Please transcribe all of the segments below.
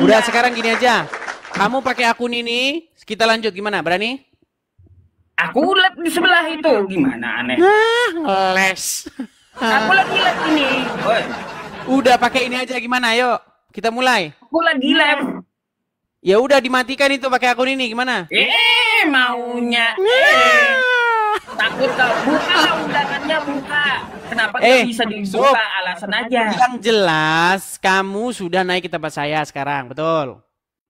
Udah sekarang gini aja. Kamu pakai akun ini, kita lanjut gimana? Berani? Aku live di sebelah itu. Gimana aneh? Ngeles. Aku lagi live ini. Woi, Udah pakai ini aja gimana? Ayo, kita mulai. aku lagi live. Ya udah dimatikan itu pakai akun ini gimana? Maunya. Takut kau. Buka lah undangannya, buka. Kenapa nggak bisa dibuka? Alasan aja. Yang jelas kamu sudah naik ke tempat saya sekarang, betul?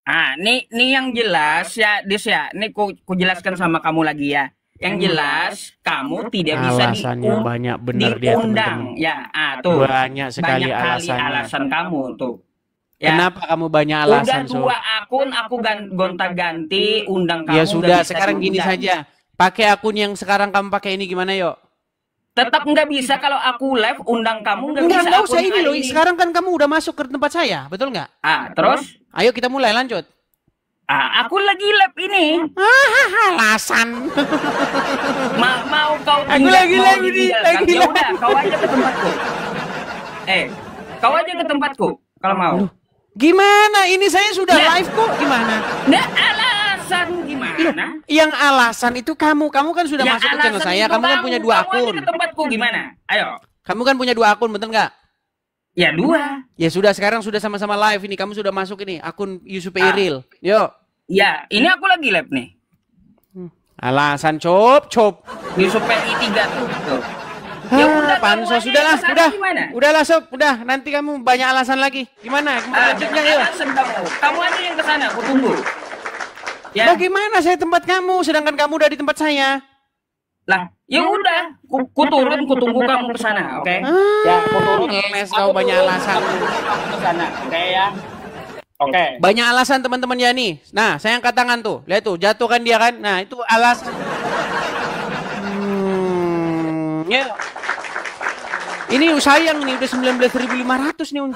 Ah, nih yang jelas ya, Dis ya. Nih ku jelaskan sama kamu lagi ya. Yang jelas kamu tidak bisa Alasannya banyak benar dia, diundang. teman-teman. Ya, tuh. Banyak sekali Banyak kali alasannya. alasan kamu tuh. Ya. Kenapa kamu banyak alasan, Udah 2 akun aku gonta-ganti undang kamu. Ya sudah, nggak bisa sekarang gini diundang. saja. Pakai akun yang sekarang kamu pakai ini gimana, yuk? Tetap nggak bisa kalau aku live undang kamu nggak bisa. Enggak usah akun ini loh. ini. Sekarang kan kamu udah masuk ke tempat saya, betul nggak? Terus? Ayo kita mulai lanjut. Aku lagi live ini. Alasan. Mau kau Aku lagi live ini, lagi Ya live. udah, kau aja ke tempatku. Kau aja ke tempatku kalau mau. Gimana? Ini saya sudah live kok. Gimana? Nah, alasan gimana? Yang alasan itu kamu. Kamu kan sudah Ya, masuk ke channel alasan saya. itu Kamu kan punya 2 Kamu akun. aja ke tempatku gimana? Ayo. Kamu kan punya 2 akun, betul nggak? Ya 2. Ya sudah, sekarang sudah sama-sama live ini. Kamu sudah masuk ini akun Yusuf Iril. Yuk. Ya, ini aku lagi live nih. Alasan cop. Yusuf PI 3 tuh. Ya udah, pansos kamu sudahlah, aja kesana udah. gimana? Udahlah sob, udah. Nanti kamu banyak alasan lagi. Gimana? Lanjutnya yuk. Alasan kamu aja yang ke sana, aku tunggu. Ya. Bagaimana saya tempat kamu sedangkan kamu udah di tempat saya? Lah, ya udah, ku turun, ku tunggu kamu ke sana, oke? Ya, ku turun. Ngeles kau banyak alasan. Aku tunggu kamu ke sana, oke ya? Oke. Banyak alasan teman-teman ya nih. Nah, saya angkat tangan tuh. Lihat tuh, jatuh kan dia kan. Nah, itu alasan. Ya. Ini sayang nih udah 19.500 nih.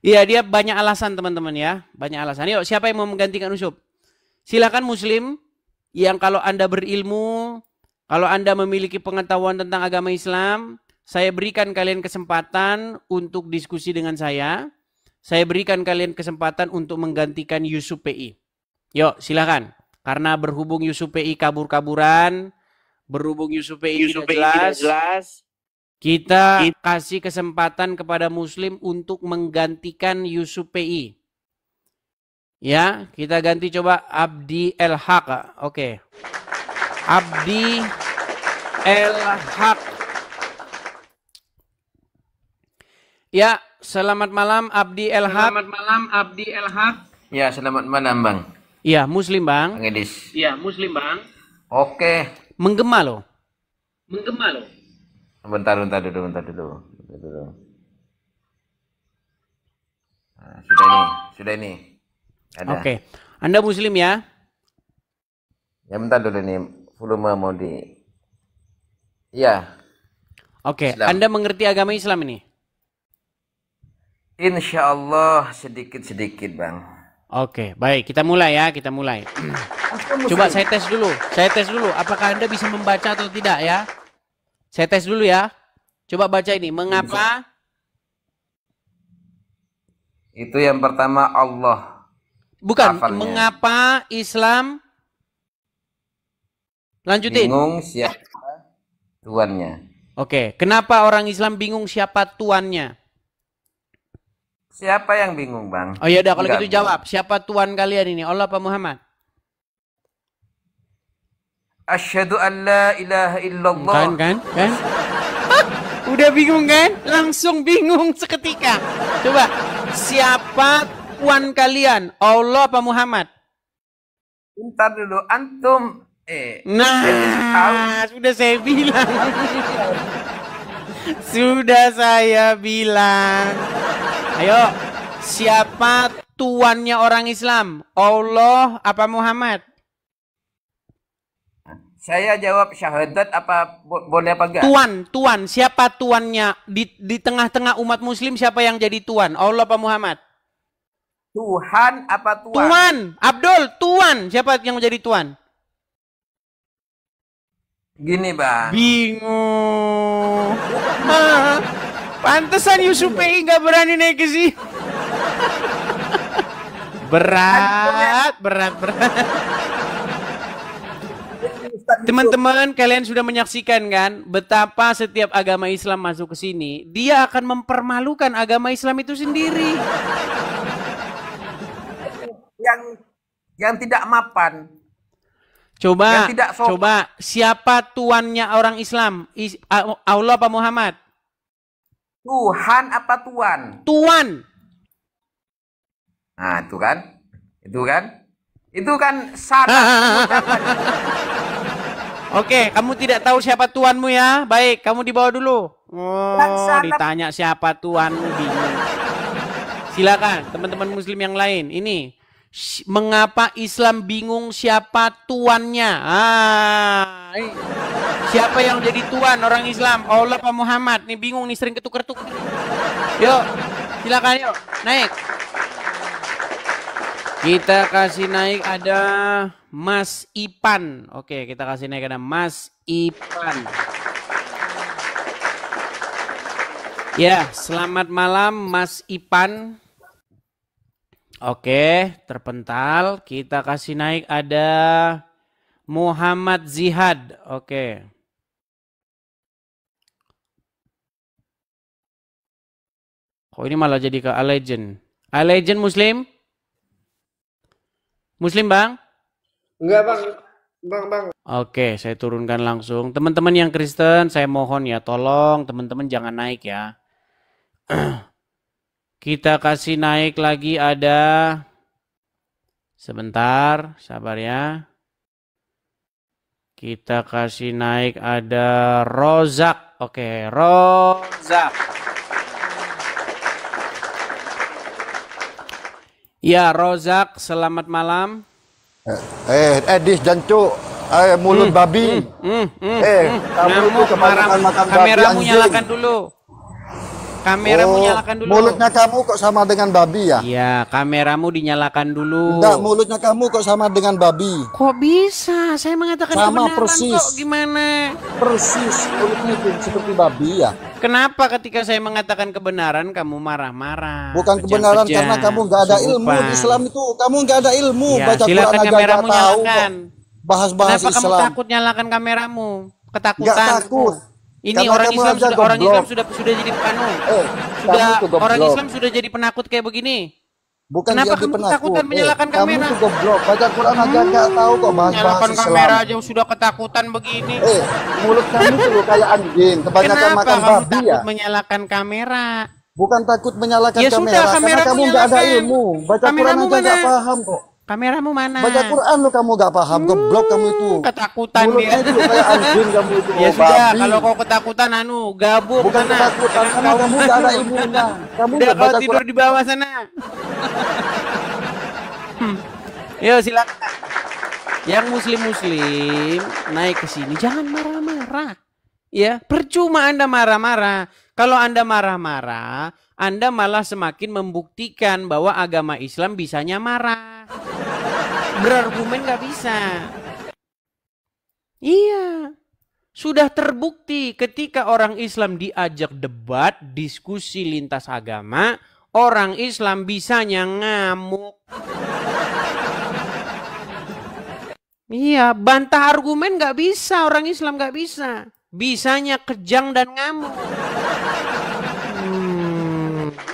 Iya, dia banyak alasan teman-teman ya. Banyak alasan. Yuk, siapa yang mau menggantikan Usup? Silakan Muslim yang kalau Anda berilmu, kalau Anda memiliki pengetahuan tentang agama Islam, saya berikan kalian kesempatan untuk diskusi dengan saya. Saya berikan kalian kesempatan untuk menggantikan Yusuf PI. Yuk, silakan. Karena berhubung Yusuf PI kabur-kaburan, berhubung Yusuf PI tidak jelas, kita kasih kesempatan kepada Muslim untuk menggantikan Yusuf PI. Ya, kita ganti coba Abdi El Haq. Oke. Abdi El Haq. Ya, selamat malam Abdi El Haq. Selamat malam, Abdi El Haq. Ya, selamat malam, Bang. Iya, Muslim, Bang. Bang Edis. Iya, Muslim, Bang. Oke. Menggema loh. Bentar dulu. Nah, sudah ini. Ada. Oke. Anda Muslim ya? Ya, bentar dulu nih. Volume mau di. Iya. Oke. Islam. Anda mengerti agama Islam ini? Insya Allah sedikit-sedikit, Bang. Oke, baik. Kita mulai ya. Kita mulai. Coba saya tes dulu. Apakah Anda bisa membaca atau tidak ya? Saya tes dulu ya. Coba baca ini. Mengapa? Itu yang pertama Allah. Bukan. Hafalnya. Mengapa Islam? Lanjutin. Bingung siapa tuannya. Oke. Kenapa orang Islam bingung siapa tuannya? Siapa yang bingung, Bang? Oh ya udah, kalau Enggak, gitu jawab. Siapa tuan kalian ini? Allah apa Muhammad? Asyhadu an la ilaha illallah. Kan? Udah bingung kan? Langsung bingung seketika. Coba, siapa tuan kalian? Allah apa Muhammad? Bentar dulu, antum. Nah, sudah saya bilang. Sudah saya bilang. Ayo, siapa tuannya orang Islam? Allah apa Muhammad? Saya jawab syahadat apa boleh apa enggak? Tuan, siapa tuannya di tengah-tengah umat Muslim? Siapa yang jadi tuan? Allah apa Muhammad? Tuhan apa tuan? Tuan, Abdul, tuan. Siapa yang menjadi tuan? Gini, Bang. Bingung. Pantesan Yusuf PI nggak berani naik ke sini. Berat. Teman-teman, kalian sudah menyaksikan kan betapa setiap agama Islam masuk ke sini, dia akan mempermalukan agama Islam itu sendiri. Yang tidak mapan. Coba, Yang tidak sopan. coba siapa tuannya orang Islam? Allah apa Muhammad? Tuhan apa tuan? Tuan. Nah, itu kan? Itu kan syarat. Oke, kamu tidak tahu siapa tuanmu ya? Baik, kamu dibawa dulu. Oh, ditanya siapa tuanmu, bingung. Silakan, teman-teman Muslim yang lain. Ini, mengapa Islam bingung siapa tuannya? Siapa yang jadi tuan orang Islam? Allah apa Muhammad? Nih bingung nih, sering ketukar-tukar. Yuk, silakan yuk, naik. Kita kasih naik ada Mas Ipan. Oke, kita kasih naik ada Mas Ipan. Ya, selamat malam Mas Ipan. Oke, terpental. Kita kasih naik ada Muhammad Zihad. Oke. Kok ini malah jadi ke Allegiant? Allegiant Muslim? Muslim bang? Enggak bang. Bang. Oke, saya turunkan langsung. Teman-teman yang Kristen, saya mohon ya, tolong teman-teman jangan naik ya. Kita kasih naik lagi ada, sebentar, sabar ya. Kita kasih naik ada Rozak. Oke, Rozak. Ya, Rozak, selamat malam. Dis jancu, mulut babi. Kamu itu kebanyakan makan babi. Kameramu nyalakan dulu. Kameramu nyalakan dulu. Mulutnya kamu kok sama dengan babi ya? Iya, kameramu dinyalakan dulu. Enggak, mulutnya kamu kok sama dengan babi. Kok bisa? Saya mengatakan sama kebenaran persis. kok, gimana? Persis, mulutnya itu seperti babi ya. Kenapa ketika saya mengatakan kebenaran kamu marah-marah? Bukan kebenaran karena kamu nggak ada ilmu di Islam itu. Kamu nggak ada ilmu. Ya, Baca Quran aja nggak tahu kok. Bahas-bahas Kenapa Islam. kamu takut nyalakan kameramu? Ketakutan. Nggak takut. Ini Karena orang kamu Islam aja sudah orang goblok. Islam sudah jadi orang Islam sudah jadi penakut kayak begini. Bukan kenapa jadi kamu penakut. ketakutan menyalakan kamera? Kamu tuh goblok. Baca Quran aja nggak tahu kok bahas-bahas Nyalakan Islam. kamera aja sudah ketakutan begini. Mulut kamu tuh kayak anjing. Kebanyakan Kenapa makan kamu babi takut ya. menyalakan kamera? Bukan takut menyalakan Ya kamera. sudah, Karena kameramu kamu nggak ada nyalakan. ilmu. Baca Quran Kameramu aja nggak mana? paham kok. Kameramu mana? Baca Quran lu kamu nggak paham. Goblok kamu itu. Ketakutan Mulutnya dia. itu kayak anjing kamu itu. Ya sudah, babi. kalau kau ketakutan gabung Bukan sana. ketakutan karena kamu nggak ada ilmunya. Kamu Udah nggak kau baca tidur Quran. di bawah sana. Yuk silakan. Yang muslim naik ke sini jangan marah-marah. Ya, percuma Anda marah-marah. Kalau Anda marah-marah, Anda malah semakin membuktikan bahwa agama Islam bisanya marah. Berargumen nggak bisa. Iya. Sudah terbukti ketika orang Islam diajak debat, diskusi lintas agama, orang Islam bisanya ngamuk. Iya, bantah argumen nggak bisa, orang Islam nggak bisa. Bisanya kejang dan ngamuk.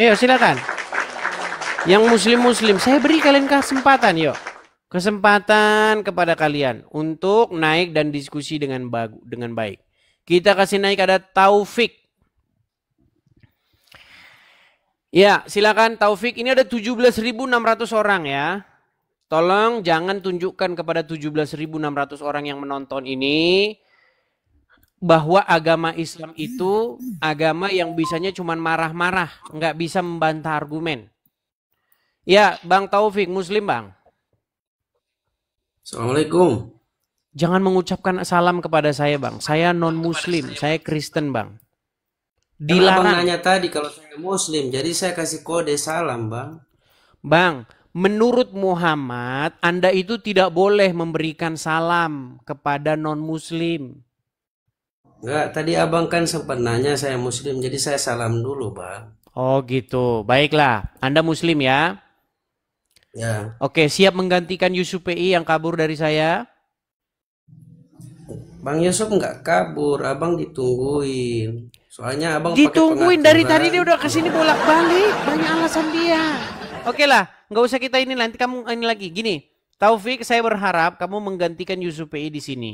Ayo silakan. Yang muslim-muslim, saya beri kalian kesempatan yuk. Kesempatan kepada kalian untuk naik dan diskusi dengan baik. Kita kasih naik ada Taufik. Ya, silakan Taufik. Ini ada 17.600 orang ya. Tolong jangan tunjukkan kepada 17.600 orang yang menonton ini bahwa agama Islam itu agama yang bisanya cuma marah-marah, nggak bisa membantah argumen. Ya, Bang Taufik, Muslim Bang. Assalamualaikum. Jangan mengucapkan salam kepada saya Bang. Saya non-Muslim, saya Kristen Bang. Dilarang. Abang Dilarang. nanya tadi kalau saya Muslim, jadi saya kasih kode salam Bang. Bang, menurut Muhammad, Anda itu tidak boleh memberikan salam kepada non-Muslim. Enggak, tadi abang kan sempat nanya saya muslim, jadi saya salam dulu bang. Oh gitu. Baiklah. Anda muslim ya? Ya, Oke, siap menggantikan Yusuf PI yang kabur dari saya? Bang Yusuf nggak kabur, abang ditungguin. Soalnya abang pakai Ditungguin dari tadi dia pengaturan. udah kesini bolak-balik. Banyak alasan dia. Oke lah, nggak usah kita ini nanti kamu ini lagi. Gini, Taufik, saya berharap kamu menggantikan Yusuf PI di sini.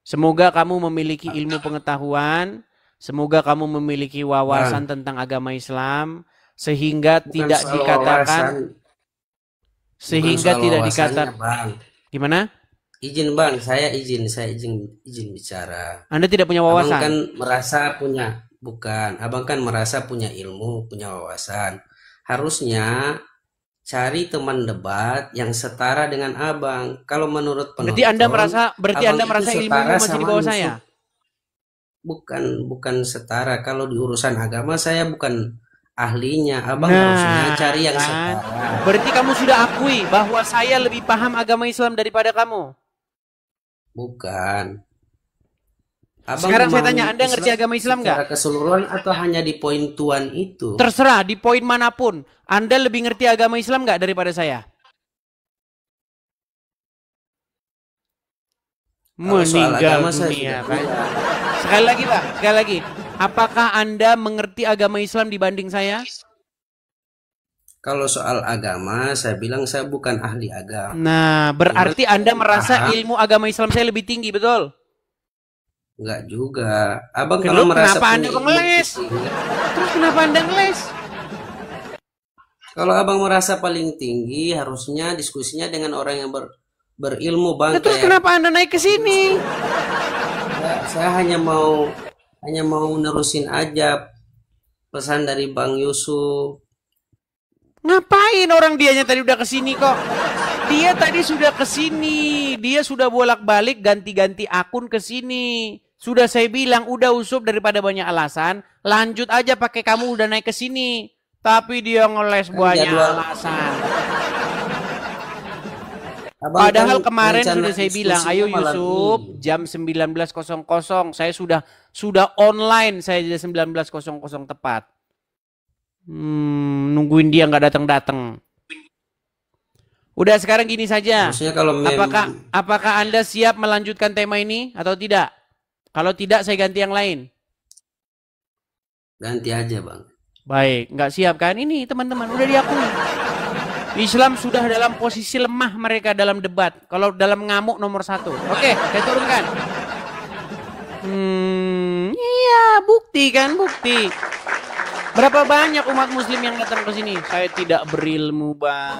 Semoga kamu memiliki ilmu pengetahuan, semoga kamu memiliki wawasan tentang agama Islam, sehingga Bukan tidak soal dikatakan, wawasan, sehingga soal tidak wawasannya, dikatakan, bang. gimana? Izin bang, saya izin bicara. Anda tidak punya Abang wawasan. kan merasa punya, bukan, abang kan merasa punya ilmu, punya wawasan. Harusnya cari teman debat yang setara dengan abang. Kalau menurut penonton, Berarti Anda merasa itu ilmumu setara masih di sama bawah Yusuf. saya. Bukan setara. Kalau di urusan agama saya bukan ahlinya. Abang harusnya cari yang kan? setara. Berarti kamu sudah akui bahwa saya lebih paham agama Islam daripada kamu. Bukan. Abang Sekarang saya memahami tanya, Anda ngerti agama Islam nggak? secara keseluruhan atau hanya di poin tuan itu? Terserah, di poin manapun. Anda lebih ngerti agama Islam nggak daripada saya? Kalau soal Meninggal agama saya dunia, sudah kan? bilang. Sekali lagi Pak, sekali lagi. Apakah Anda mengerti agama Islam dibanding saya? Kalau soal agama, saya bilang saya bukan ahli agama. Nah, berarti Anda merasa paham. ilmu agama Islam saya lebih tinggi, betul? Enggak juga. Abang kalau Kenapa merasa Anda punya ilmu ngeles? tinggi, Terus kenapa Anda ngeles? kalau abang merasa paling tinggi, harusnya diskusinya dengan orang yang berilmu, bang. Terus kenapa Anda naik ke sini? Saya hanya mau nerusin aja pesan dari Bang Yusuf. Ngapain orang dianya tadi udah kesini kok? Dia tadi sudah kesini, dia sudah bolak-balik ganti-ganti akun ke sini. Sudah saya bilang udah Usup daripada banyak alasan, lanjut aja pakai kamu udah naik ke sini. Tapi dia ngeles banyak alasan. Abang Padahal kan kemarin rencana sudah saya bilang, ayo diskusinya malam Yusuf, ini. jam 19.00 saya sudah online, saya jam 19.00 tepat. Nungguin dia nggak datang-datang. Udah sekarang gini saja. Maksudnya kalau Apakah Anda siap melanjutkan tema ini atau tidak? Kalau tidak, saya ganti yang lain. ganti aja, Bang. Baik, nggak siap kan? Ini teman-teman udah diakui. Islam sudah dalam posisi lemah mereka dalam debat. Kalau dalam ngamuk nomor 1. Oke, saya turunkan. Iya, bukti kan, bukti. Berapa banyak umat muslim yang datang ke sini? Saya tidak berilmu, Bang.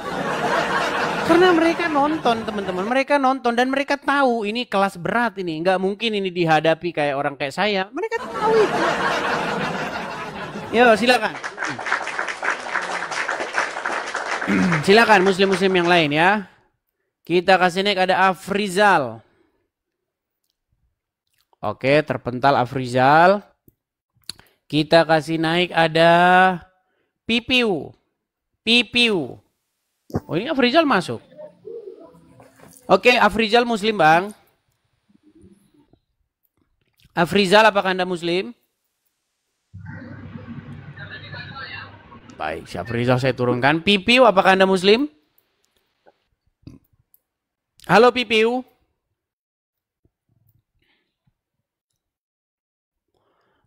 Karena mereka nonton, teman-teman. Mereka nonton dan mereka tahu ini kelas berat ini. Nggak mungkin ini dihadapi kayak orang kayak saya. Mereka tahu itu. Yo, silakan. Silakan muslim-muslim yang lain ya. Kita kasih naik ada Afrizal. Oke, terpental Afrizal. Kita kasih naik ada Pipiu. Pipiu. Oh, ini Afrizal masuk. Oke, Afrizal muslim, Bang. Afrizal, apakah Anda muslim? Baik, si Afrizal saya turunkan. Pipiu, apakah Anda muslim? Halo Pipiu.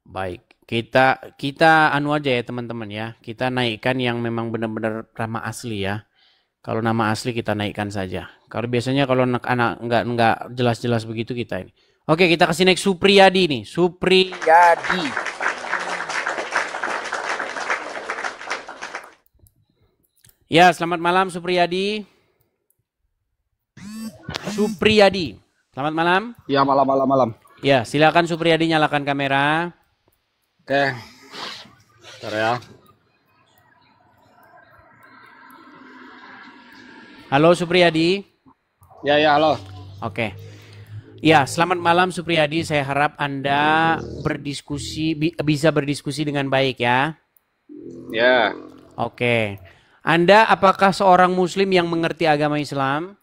Baik. Kita anu aja ya teman-teman ya. Kita naikkan yang memang benar-benar nama asli ya. Kalau nama asli kita naikkan saja. Kalau biasanya kalau anak-anak enggak jelas-jelas begitu kita ini. Oke, kita kasih naik Supriyadi nih. Supriyadi. Ya, selamat malam Supriyadi. Supriyadi. Selamat malam. Ya, malam. Ya, silakan Supriyadi nyalakan kamera. Oke. Bentar ya. Halo Supriyadi. Ya, halo. Oke. Ya, selamat malam Supriyadi. Saya harap Anda bisa berdiskusi dengan baik ya. Ya. Oke. Anda apakah seorang muslim yang mengerti agama Islam?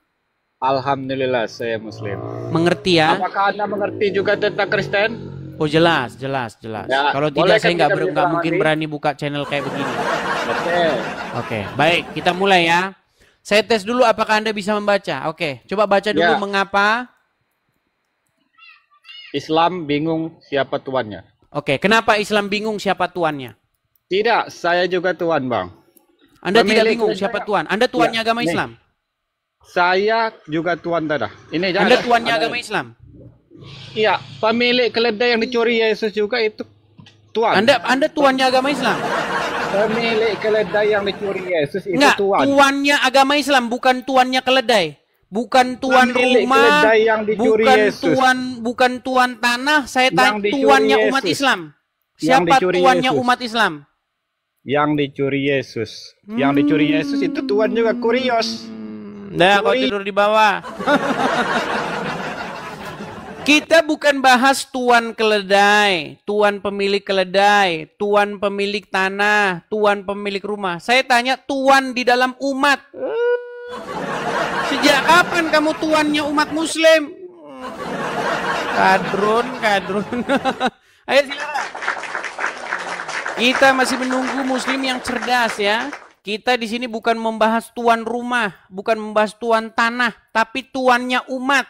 Alhamdulillah saya muslim. Mengerti ya? Apakah Anda mengerti juga tentang Kristen? Oh jelas, jelas, jelas. Ya, Kalau boleh tidak saya kan nggak kita nggak bersama mungkin nih? berani buka channel kayak begini. Oke. Oke, baik, kita mulai ya. Saya tes dulu apakah Anda bisa membaca. Oke, coba baca dulu Ya. mengapa. Islam bingung siapa tuannya. Oke, kenapa Islam bingung siapa tuannya? Tidak, saya juga tuan, Bang. Anda tidak Pemilik bingung keledai- siapa tuan? Anda tuannya Ya, agama nih. Islam? Saya juga tuan dadah. Ini Anda jangan. tuannya agama Islam? Iya, pemilik keledai yang dicuri Yesus juga itu tuan. Anda tuannya agama Islam? Pemilik keledai yang dicuri Yesus itu Enggak, tuan. tuannya agama Islam, bukan tuannya keledai. Bukan tuan Pemilik rumah, keledai yang dicuri Yesus. bukan tuan tanah, saya tanya Yang dicuri tuannya umat Yesus. Islam. Yang Siapa dicuri tuannya Yesus. umat Islam? Yang dicuri Yesus. Yang dicuri Yesus itu tuan juga Kurios. Nah, kau Curi. tidur di bawah. Kita bukan bahas tuan keledai, tuan pemilik keledai, tuan pemilik tanah, tuan pemilik rumah. Saya tanya tuan di dalam umat. Sejak kapan kamu tuannya umat Muslim? Kadrun. Ayo silakan. Kita masih menunggu Muslim yang cerdas ya. Kita di sini bukan membahas tuan rumah, bukan membahas tuan tanah, tapi tuannya umat.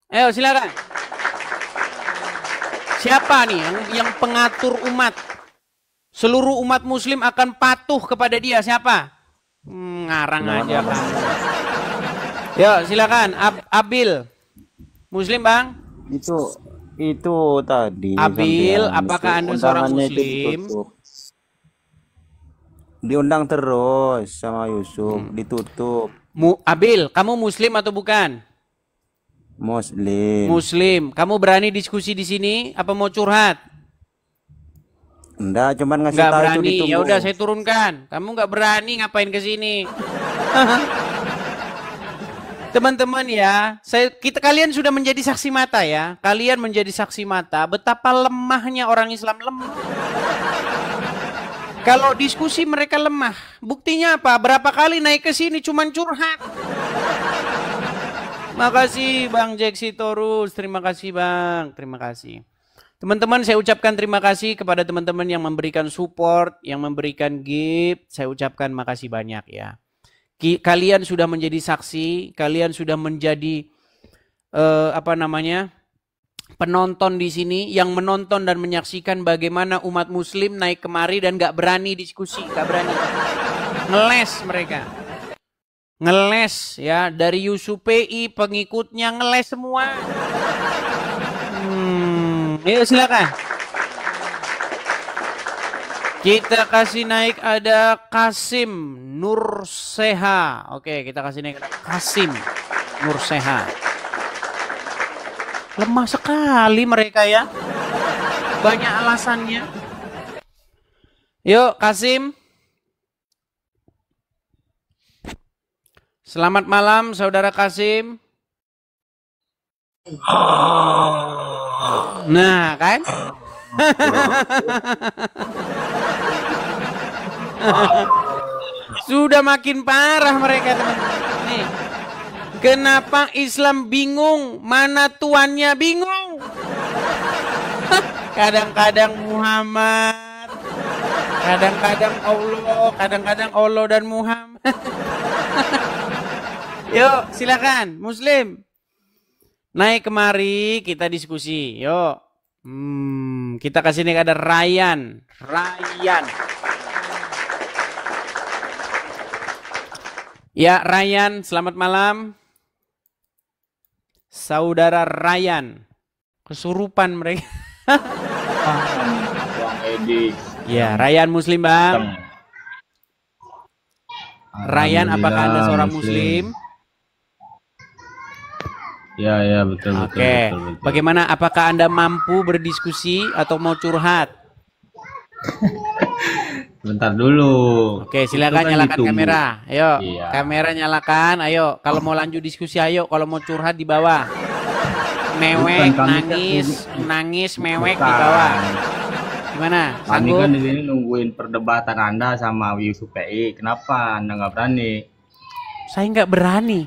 Ayo silakan. Siapa nih yang pengatur umat? Seluruh umat Muslim akan patuh kepada dia. Siapa? Ngarang aja Bang. Yuk silakan. Abil. Muslim Bang? Itu tadi. Abil, sampean, apakah Anda undangannya seorang itu Muslim? ditutup. Diundang terus sama Yusuf, ditutup. Abil, kamu Muslim atau bukan? Muslim. Muslim. Kamu berani diskusi di sini? Apa mau curhat? Enggak, cuman ngasih Nggak tahu itu berani. ditunggu. Ya udah saya turunkan. Kamu nggak berani ngapain ke sini? Teman-teman ya, kalian sudah menjadi saksi mata ya. Kalian menjadi saksi mata betapa lemahnya orang Islam lemah. Kalau diskusi mereka lemah. Buktinya apa? Berapa kali naik ke sini cuman curhat. Makasih Bang Jack Sitorus. Terima kasih Bang. Terima kasih. Teman-teman saya ucapkan terima kasih kepada teman-teman yang memberikan support, yang memberikan gift. Saya ucapkan makasih banyak ya. Kalian sudah menjadi saksi, kalian sudah menjadi penonton di sini yang menonton dan menyaksikan bagaimana umat Muslim naik kemari dan gak berani diskusi, gak berani. Ngeles mereka. Ngeles ya, dari YusuPI pengikutnya ngeles semua. Ayo silakan. Kita kasih naik ada Kasim Nurseha. Oke, kita kasih naik ada Kasim Nurseha. Lemah sekali mereka ya. Banyak alasannya. Yuk Kasim. Selamat malam saudara Kasim. Nah kan. Sudah makin parah mereka teman-teman. Nih. Kenapa Islam bingung? Mana tuannya bingung? Kadang-kadang Muhammad, kadang-kadang Allah dan Muhammad. Yuk, silakan Muslim. Naik kemari kita diskusi. Yuk. Kita kasih nih ada Ryan. Ya, Ryan, selamat malam. Saudara Ryan. Kesurupan mereka. Bang Edi. Ya, Ryan Muslim, Bang. Ryan, apakah Anda seorang Muslim? Ya, betul. Oke. Betul. Bagaimana, apakah Anda mampu berdiskusi atau mau curhat? Bentar dulu. Oke, silakan Itu kan nyalakan ditunggu. kamera. Ayo, Iya. kamera nyalakan. Ayo, kalau mau lanjut diskusi, ayo. Kalau mau curhat di bawah. Mewek, Bukan, kami nangis, mewek di Bukan. bawah. Gimana? Kami Sanggup? kan di sini nungguin perdebatan Anda sama YusuPI. Kenapa Anda nggak berani? Saya nggak berani.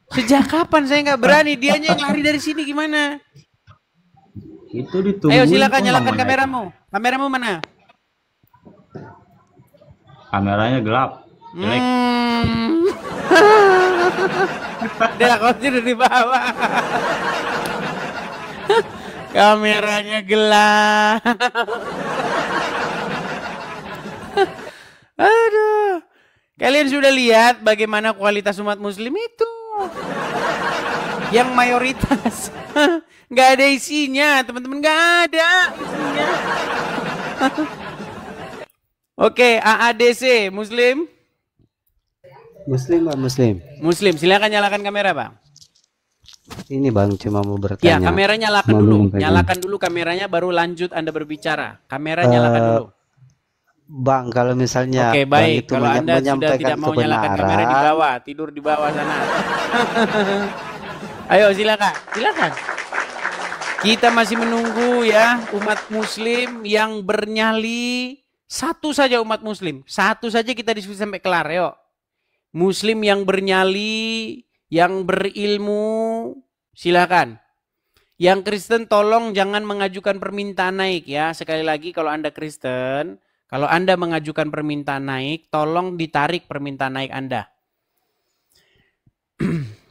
Sejak kapan saya nggak berani? Dianya yang lari dari sini gimana? Itu ditungguin. Ayo silakan kok nyalakan namanya kameramu. Kameramu mana? itu. Kameranya gelap. Jelek. Dia kau tidur di bawah. Kameranya gelap. Aduh. Kalian sudah lihat bagaimana kualitas umat muslim itu? Yang mayoritas. Nggak ada isinya, teman-teman. Nggak ada isinya. Oke, AADC, Muslim? Muslim, Pak, Muslim. Muslim, silakan nyalakan kamera, Bang. Ini Bang, cuma mau Ya, bertanya. kamera nyalakan Mau dulu. menyampaikan. Nyalakan dulu kameranya, baru lanjut Anda berbicara. Kamera nyalakan dulu. Bang, kalau misalnya Oke, Bang baik. itu Kalau Anda sudah menyampaikan tidak mau nyalakan kamera di kebenaran, bawah, tidur di bawah sana. Ayo, silakan. Silakan. Kita masih menunggu ya umat muslim yang bernyali. Satu saja umat muslim. Satu saja kita diskusi sampai kelar, yuk. Muslim yang bernyali, yang berilmu, silakan. Yang Kristen tolong jangan mengajukan permintaan naik ya. Sekali lagi kalau Anda Kristen, kalau Anda mengajukan permintaan naik, tolong ditarik permintaan naik Anda.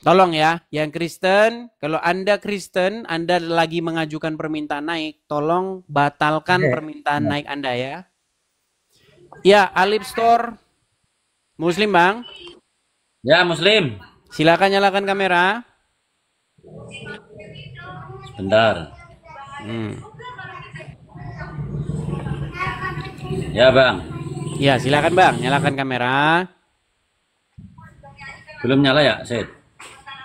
Tolong ya, yang Kristen, kalau Anda Kristen, Anda lagi mengajukan permintaan naik, tolong batalkan permintaan naik Anda ya. Ya, Alip Store, Muslim Bang. Ya, Muslim. Silakan nyalakan kamera. Sebentar. Ya, Bang. Ya, silakan Bang, nyalakan kamera. Belum nyala ya, Sid?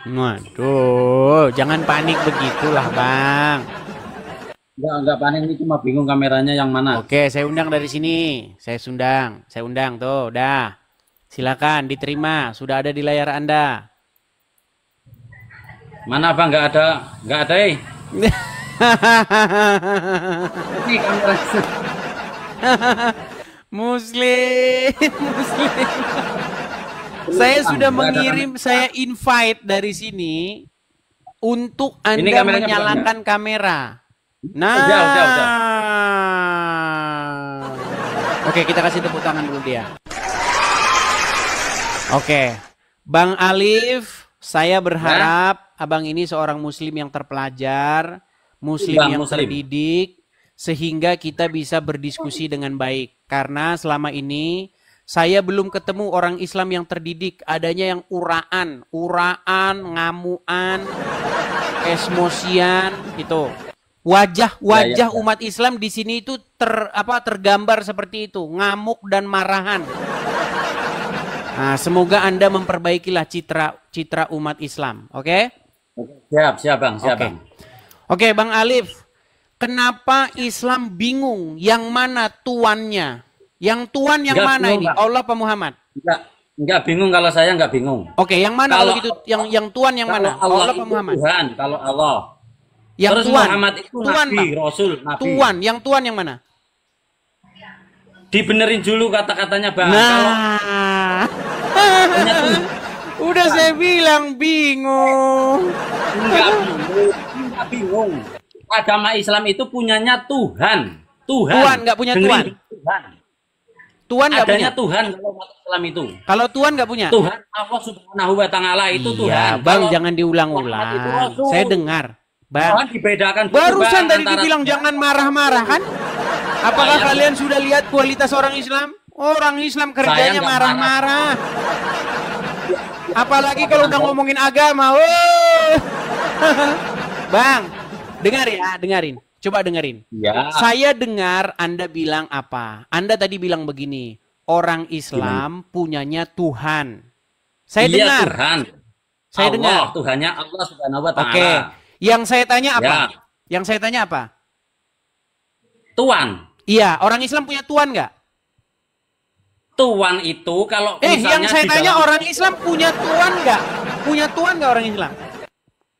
Waduh, jangan panik begitulah Bang. Enggak panik, ini cuma bingung kameranya yang mana. Oke, saya undang dari sini. Saya undang tuh, udah. Silakan diterima, sudah ada di layar Anda. Mana Bang? Enggak ada, Ini kamera. Muslim. Saya sudah mengirim, saya invite dari sini untuk Anda menyalakan kamera. Nah, udah. Oke, kita kasih tepuk tangan dulu dia. Oke, Bang Alif, saya berharap abang ini seorang Muslim yang terpelajar, Muslim yang terdidik, sehingga kita bisa berdiskusi dengan baik. Karena selama ini saya belum ketemu orang Islam yang terdidik, adanya yang uraan, ngamuan, emosian itu. Wajah umat Islam di sini itu tergambar seperti itu, ngamuk dan marahan. Nah, semoga Anda memperbaikilah citra umat Islam, oke? Siap Bang, Bang. Oke, Bang Alif, kenapa Islam bingung yang mana tuannya? Yang tuan yang Enggak mana bingung, ini? Pak. Allah apa Muhammad? Enggak bingung, kalau saya enggak bingung. Oke, yang mana kalau gitu? Yang tuan yang mana? Allah apa Muhammad? Tuhan, kalau Allah. Yang Terus tuan. Muhammad itu Tuan, nabi, Bang. rasul, nabi. Yang tuan yang mana? Dibenerin dulu kata-katanya Bang. Nah. Udah saya bilang bingung. Enggak bingung. Agama Islam itu punyanya Tuhan. Tuhan nggak punya Tuhan. Tuhan nggak punya Tuhan kalau umat Islam itu. Kalau Tuhan nggak punya. Tuhan Allah Subhanahu wa Taala itu Iya, Tuhan. Bang, Kalau jangan diulang-ulang. Saya dengar. Bang, Tuhan dibedakan. barusan tadi dibilang jangan marah-marah kan? Apakah kalian sudah lihat kualitas orang Islam? Orang Islam kerjanya marah-marah. Apalagi kalau udah ngomongin agama. Bang, dengarin. Coba dengerin. Ya. Saya dengar Anda bilang apa? Anda tadi bilang begini, orang Islam punyanya Tuhan. Saya dengar. Tuhan. Saya dengar. Tuhannya Allah Subhanahu wa Ta'ala. Oke. Yang saya tanya apa? Yang saya tanya apa? Tuan. Iya, orang Islam punya Tuhan nggak? Tuan itu kalau misalnya yang saya tanya orang Islam punya Tuhan nggak? Punya Tuhan nggak orang Islam?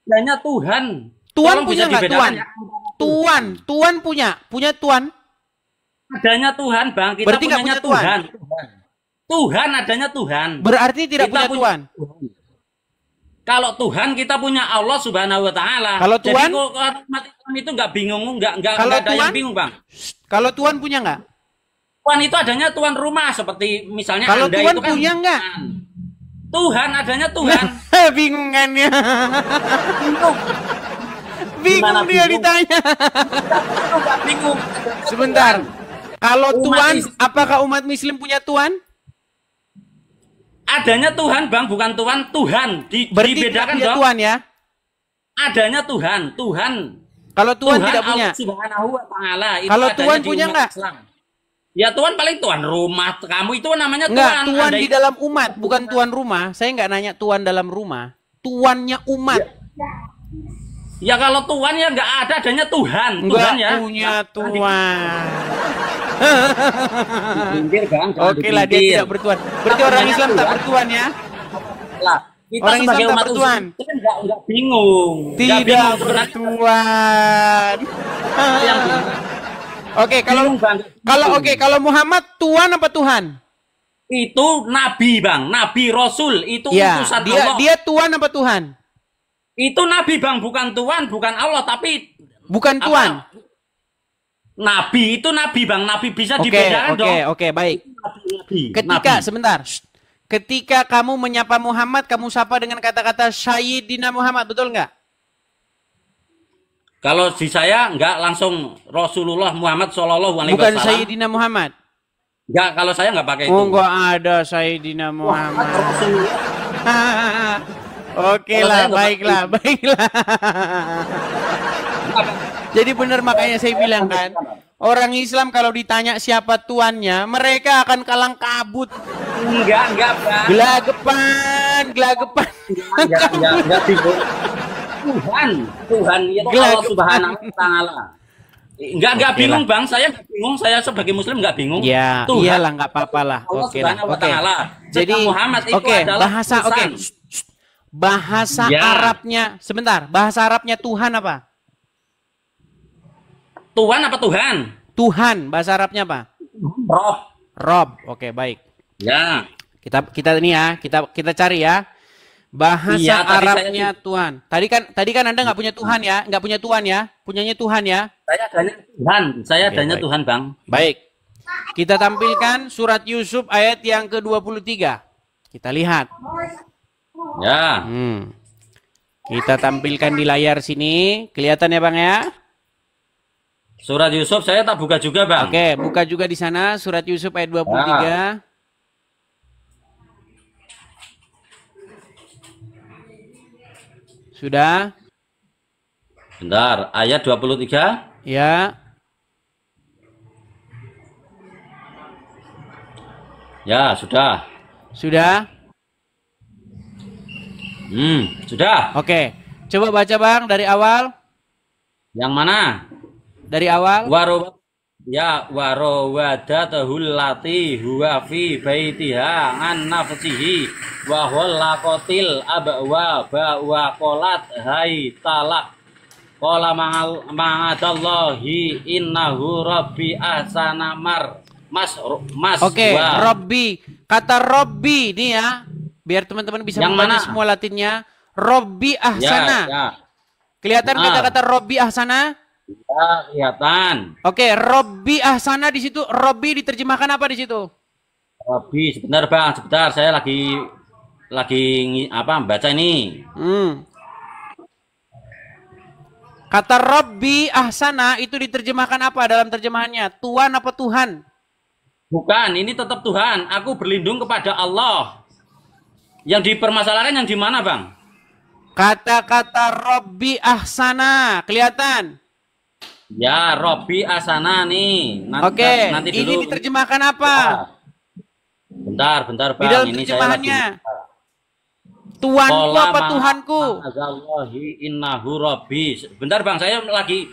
Hanya Tuhan. Tuhan punya nggak Tuhan? Tuhan punya Tuhan. Adanya Tuhan, Bang. Kita berarti nggak punya Tuhan. Tuhan adanya Tuhan. Berarti tidak punya Tuhan. Kalau Tuhan kita punya Allah Subhanahu wa taala. Kalau Tuhan? Jadi kok umat Islam itu nggak bingung, nggak Kalau ada Tuhan? yang bingung, Bang. Kalau Tuhan punya nggak? Tuhan itu adanya tuan rumah seperti misalnya Kalau Anda Tuhan itu kan punya nggak? Tuhan adanya Tuhan. Bingung kan ya? Bingung Gimana dia bingung? ditanya. Nggak bingung. Sebentar. Kalau Umat Tuhan, Islam. apakah umat Muslim punya Tuhan? Adanya Tuhan, Bang, bukan Tuhan, Tuhan. Berarti tidak Dibedakan punya dong. Tuhan ya? Adanya Tuhan, Tuhan. Kalau Tuhan tidak punya. Allah Subhanahu wa taala. Itu Kalau adanya Tuhan di punya umat nggak? Islam. Ya Tuhan paling tuan rumah. Kamu itu namanya Enggak, Tuhan. Tuhan Anda di itu- dalam umat, bukan tuan rumah. Saya nggak nanya tuan dalam rumah. Tuannya umat. Ya kalau Tuhan ya nggak ada, adanya Tuhan. Nggak Tuhan ya. punya Tuhan. Dipinggir, Bang. jangan Oke lah, dia dipinggir. tidak bertuan. Berarti orang Adanya Islam tak Tuhan. bertuan ya? Lah, kita Orang Islam sebagai tak umat bertuan. Muslim kita nggak bingung. Nggak Tidak bingung sebenarnya. bertuan. Yang bingung. Oke, kalau Bingung, Bang. kalau Muhammad Tuhan apa Tuhan? Itu nabi, Bang, nabi Rasul, itu Ya, utusan dia Allah. dia Tuhan apa Tuhan? Itu nabi, Bang, bukan Tuhan, bukan Allah, tapi Bukan apa? Tuhan. Nabi itu nabi, Bang, nabi bisa Oke, dibedakan oke, dong. oke, baik. Nabi. Ketika Nabi. sebentar. Ketika kamu menyapa Muhammad, kamu sapa dengan kata-kata Sayyidina Muhammad, betul nggak? Kalau di saya nggak langsung Rasulullah Muhammad Shallallahu Alaihi Bukan Wasallam. Sayyidina Muhammad. Nggak, kalau saya nggak pakai itu. Oh, nggak ada Sayyidina Muhammad. Rasulullah. Oke Kalau lah, saya nggak baiklah, baiklah. Jadi benar makanya saya bilang kan, orang Islam kalau ditanya siapa tuannya, mereka akan kalang kabut. Enggak, Bang. Gelagapan. Enggak bingung. Tuhan itu Allah Subhanahu wa taala. Enggak Oke bingung, lah. Bang. Saya nggak bingung. Saya sebagai muslim nggak bingung. Ya, Tuhan, iyalah nggak apa-apa lah. Allah Oke lah. Subhanahu wa Oke. taala. Jadi Sedang Muhammad itu oke, adalah bahasa utusan. Bahasa Ya. Arabnya, sebentar. Bahasa Arabnya Tuhan apa? Tuhan apa Tuhan? Tuhan, bahasa Arabnya apa? Rob. Rob. Oke, baik. Ya. Kita ini ya, kita cari ya. Bahasa Iya, tadi Arabnya Tuhan. Tadi kan Anda nggak punya Tuhan ya, nggak punya Tuhan ya, punyanya Tuhan ya. Saya adanya Tuhan. Saya Oke, adanya baik. Tuhan, Bang. Baik. Kita tampilkan surat Yusuf ayat yang ke-23. Kita lihat. Ya. Kita tampilkan di layar sini. Kelihatan ya, Bang ya? Surat Yusuf saya tak buka juga, Bang. Oke, buka juga di sana surat Yusuf ayat 23. Sudah? Bentar, ayat 23. Ya. Ya, sudah. Sudah? Sudah. Oke. Coba baca, Bang, dari awal. Yang mana? Dari awal. Warawadatahul lati huwa fi baitiha an nafsihi wa ghallaqatil abwa wa qalat hai talak qala ma'adallahi innahu rabbi ahsana mas Oke, wa. Robbi. Kata Robbi ini ya. Biar teman-teman bisa Yang membaca mana? semua Latinnya. Robbi ahsana. Ya. Kelihatan kata-kata Robbi ahsana? Ya, kelihatan. Oke, Robbi ahsana di situ. Robbi diterjemahkan apa di situ? Robbi, sebentar, Bang, sebentar. Saya lagi baca ini. Kata Robbi ahsana itu diterjemahkan apa dalam terjemahannya? Tuhan apa Tuhan? Bukan, ini tetap Tuhan. Aku berlindung kepada Allah. Yang dipermasalahkan yang di mana, Bang? Kata-kata Robbi ahsana, kelihatan? Ya, Robbi asana nih. Oke, nanti ini dulu. diterjemahkan apa? Bentar, Bang. Di dalam Ini terjemahannya. saya lagi. Tuhanku apa Tuhanku? Allahi innahu Robbi. Bentar, Bang, saya lagi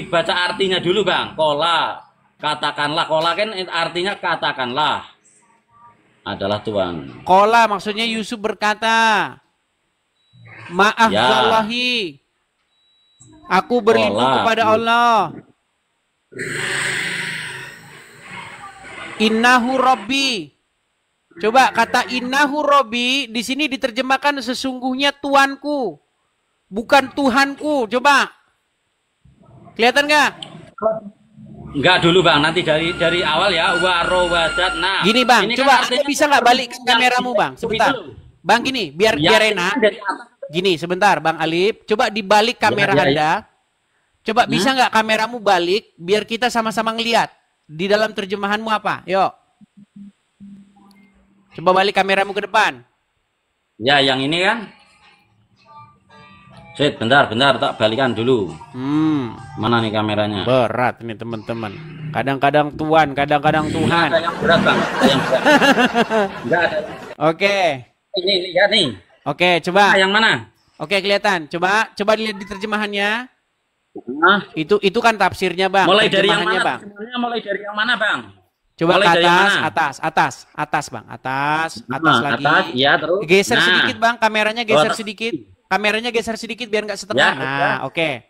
baca artinya dulu, Bang. Kola, katakanlah. Kola kan artinya katakanlah. Adalah Tuhan. Kola maksudnya Yusuf berkata, maaf Ya. Allahi, aku berlindung Kola. kepada Allah. Innahu Rabbi, Coba kata innahu robbi di sini diterjemahkan sesungguhnya Tuanku, bukan Tuhanku. Coba. Kelihatan nggak? Enggak dulu Bang, nanti dari awal ya. Warowadatna. Gini Bang, Ini coba kan Anda bisa nggak balik ke kameramu Bang? Sebentar. Bang gini, biar enak. Gini, sebentar Bang Alif. Coba dibalik kamera Anda. Coba bisa nggak kameramu balik biar kita sama-sama ngelihat di dalam terjemahanmu apa? Yuk. Coba balik kameramu ke depan. Ya, yang ini kan. Set, bentar, tak balikan dulu. Mana nih kameranya? Berat nih teman-teman. Kadang-kadang Tuhan, kadang-kadang Tuhan. Ada yang berat Bang, ada yang berat. Enggak ada. Oke. Ini lihat nih. Oke, coba. Yang mana? Oke, kelihatan. Coba dilihat di terjemahannya. Itu kan tafsirnya Bang. Mulai dari yang Terjemahannya, mana? Bang. Mulai dari yang mana Bang? Coba Mulai ke dari yang atas Bang, atas lagi. Atas, ya terus. Geser sedikit Bang, kameranya geser sedikit. Kameranya geser sedikit biar nggak setengah. Ya, nah, oke.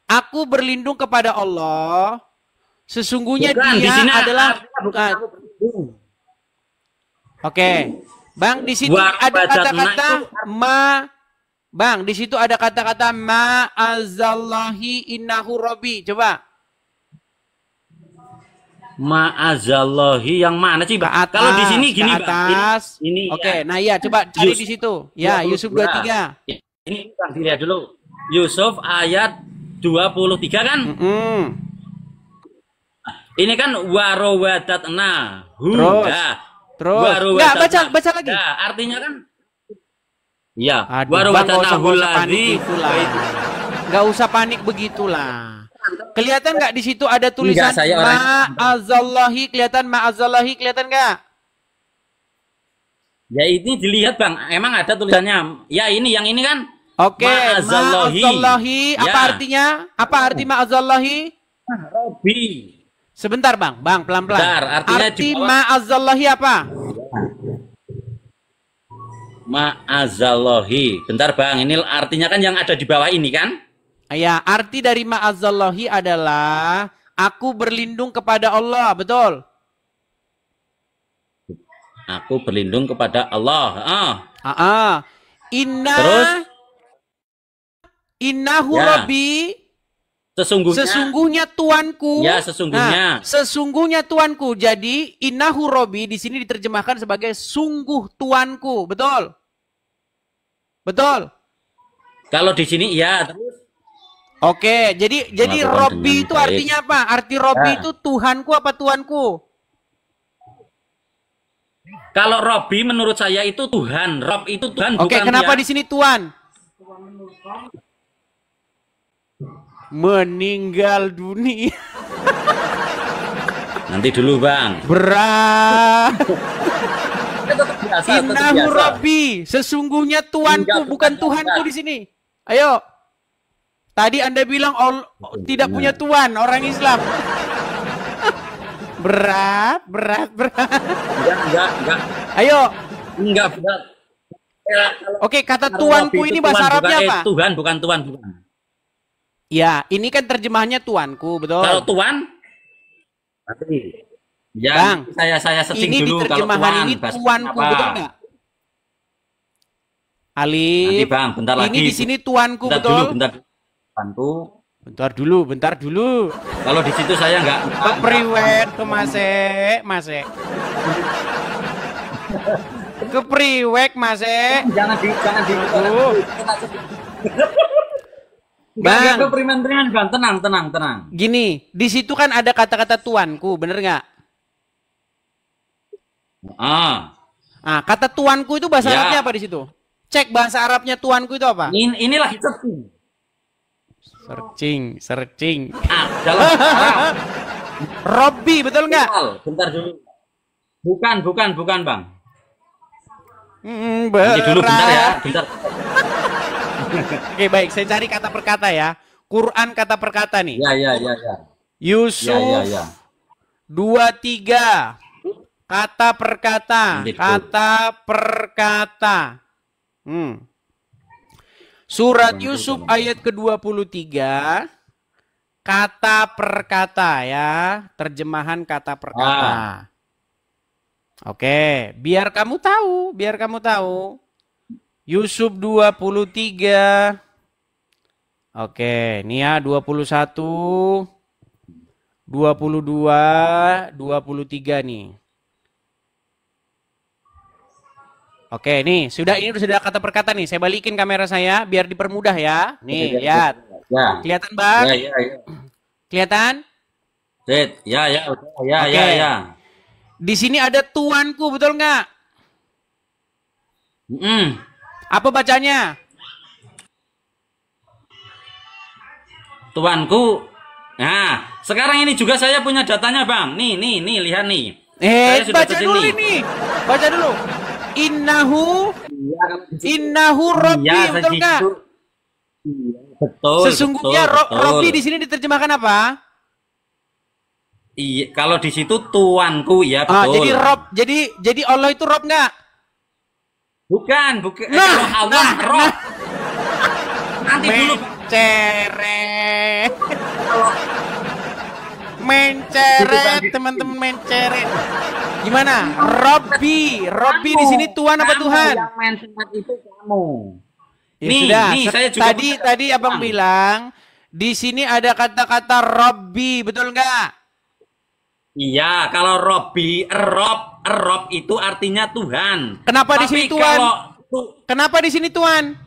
Aku berlindung kepada Allah. Sesungguhnya bukan, Dia di sini adalah. bukan Oke, Bang, di situ ada kata-kata ma. Bang, di situ ada kata-kata ma'azallahi innahu robbi. Coba. Ma'azallahi yang mana sih Bang? Kalau di sini gini atas. Bang. Ini Oke, nah iya coba cari di situ. Ya, Yusuf 23. Ini Bang dilihat dulu. Yusuf ayat 23 kan? Ini kan warowadatna. Terus. Enggak, baca lagi. Nah, artinya kan ya, warowadatna hulladzi. Enggak usah panik begitulah. Kelihatan nggak di situ ada tulisan ma'azallahi, kelihatan ma'azallahi, kelihatan nggak? Ya ini dilihat Bang, emang ada tulisannya. Ya ini yang ini kan. Oke, ma'azallahi. Apa artinya? Apa arti ma'azallahi? Robbi. Sebentar Bang, pelan-pelan. Arti ma'azallahi apa? Ma'azallahi. Bentar Bang, ini artinya kan yang ada di bawah ini kan? Ya, arti dari ma'azallahi adalah aku berlindung kepada Allah, betul? Aku berlindung kepada Allah. Innahu Rabbi. Sesungguhnya Tuanku. Ya, sesungguhnya. Nah, sesungguhnya Tuanku. Jadi innahu Rabbi di sini diterjemahkan sebagai sungguh Tuanku, betul? Betul. Kalau di sini ya, terus. Oke, jadi Robbi itu artinya apa? Arti Robbi itu Tuhanku apa Tuanku? Kalau Robbi menurut saya itu Tuhan. Rob itu Tuhan. Oke, kenapa di sini Tuhan? Meninggal dunia. Nanti dulu Bang. Berat. Innahu Rabbi, sesungguhnya Tuanku, bukan Tuhanku di sini. Ayo. Tadi Anda bilang tidak punya Tuhan, orang Islam. Berat. Enggak. Ayo. Enggak berat. Oke, kata Tuanku ini bahasa Arabnya apa? Tuhan, bukan Tuhan. Ya, ini kan terjemahannya Tuanku, betul. Kalau Tuhan, ya, Bang, saya searching ini dulu. Di terjemahan ini Tuanku, betul nggak? Ali. Nanti Bang, bentar lagi. Ini di sini Tuanku, bentar betul? Dulu, Tuanku. Bentar dulu. Kalau di situ saya nggak. Kepriwet ke Mase. Kepriwek Mase. Jangan di. Bang, keprimen-primen Bang, tenang. Gini, di situ kan ada kata-kata Tuanku, bener nggak? Kata Tuanku itu bahasa Arabnya apa di situ? Cek bahasa Arabnya Tuanku itu apa? Ini lagi searching. Dalam Arab. Robbi, betul nggak? Bentar dulu. Bukan Bang. Nanti dulu bentar ya, bentar. Oke, baik, saya cari kata per kata ya. Quran kata per kata nih. Ya. Yusuf 23. Kata per kata. Surat Yusuf ayat ke-23. Kata per kata ya. Terjemahan kata per kata. Oke, biar kamu tahu. Yusuf 23. Oke, ini ya 21, 22, 23 nih. Oke, nih ini sudah kata per kata nih. Saya balikin kamera saya biar dipermudah ya. Nih, lihat. Ya. Kelihatan, Bang? Ya. Kelihatan? Ya. Di sini ada tuanku, betul nggak? Apa bacanya? Tuanku. Nah, sekarang ini juga saya punya datanya, Bang. Nih, lihat nih. Saya sudah baca dulu ini. Baca dulu. Innahu Robbi, betul nggak? Betul. Sesungguhnya Robbi di sini diterjemahkan apa? Iya, kalau di situ tuanku, ya betul. Jadi Rob, jadi Allah itu Rob nggak? Bukan. Kalau Allah Rob. Nanti dulu. Menceret, teman-teman, menceret. Gimana? Robbi di sini Tuhan apa Tuhan? Yang menceret itu kamu. Nih, saya juga tadi Abang bilang di sini ada kata-kata Robbi, betul nggak? Iya, kalau Robbi, Rob itu artinya Tuhan. Kenapa di sini Tuhan? Kenapa di sini Tuhan?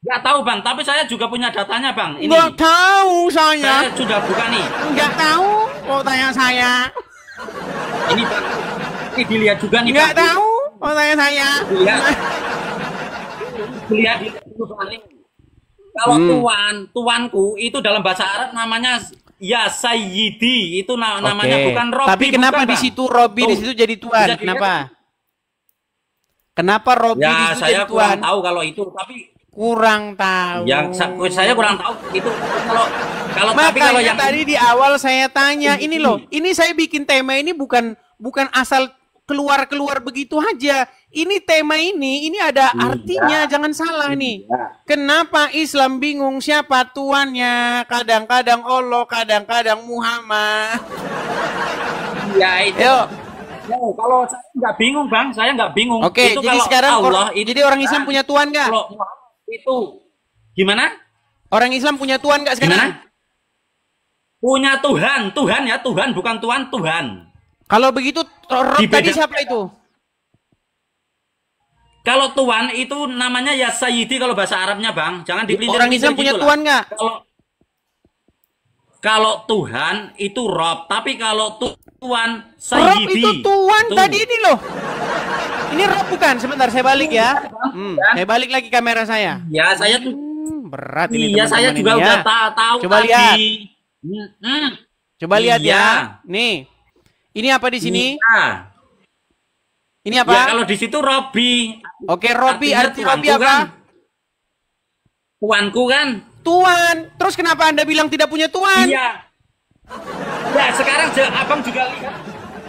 Nggak tahu, Bang, tapi saya juga punya datanya, Bang. Ini. Nggak tahu saya. Saya sudah buka nih. Nggak tahu, mau tanya saya. Ini, Bang. Ini dilihat juga nih, Nggak tahu, mau tanya saya. Dilihat dulu, Bang. Kalau tuanku itu dalam bahasa Arab namanya ya Sayyidi, itu namanya bukan Robbi. Tapi kenapa bukan, di situ Robbi di situ jadi Tuhan? Kenapa? Kenapa Robbi di situ jadi Tuhan? Saya kurang tahu kalau itu, tapi kurang tahu. Yang saya kurang tahu itu kalau makanya tapi kalau yang tadi di awal saya tanya ini loh, ini saya bikin tema ini bukan asal keluar begitu aja. Ini tema ini ada artinya, jangan salah nih. Kenapa Islam bingung siapa tuannya? Kadang-kadang Allah, kadang-kadang Muhammad. Ya itu. Kalau saya nggak bingung, Bang, saya nggak bingung. Oke, itu jadi kalau sekarang Allah jadi orang Islam punya tuan nggak? Kalau itu gimana? Orang Islam punya tuan nggak sekarang? Gimana? Punya Tuhan ya, Tuhan bukan tuan, Tuhan. Kalau begitu Rob tadi siapa itu? Kalau tuan itu namanya ya Sayyidi kalau bahasa Arabnya, Bang. Jangan dipelintir. Orang Islam punya tuan nggak? Kalau Tuhan itu Rob, tapi kalau Tuan Sayyidi. Rob itu Tuan tadi ini loh. Ini Rob bukan? Sebentar saya balik ya. Saya balik lagi kamera saya. Ya, saya tuh berat ini. Iya, saya juga udah tahu. Coba tadi. lihat. Coba lihat Iya. ya. Nih. Ini apa di sini? Iya. Ini apa? Ya, kalau di situ Robbi. Oke, Robbi arti Robbi apa? Kan? Tuanku kan? Tuan. Terus kenapa Anda bilang tidak punya tuan? Iya. Ya, sekarang Abang juga lihat.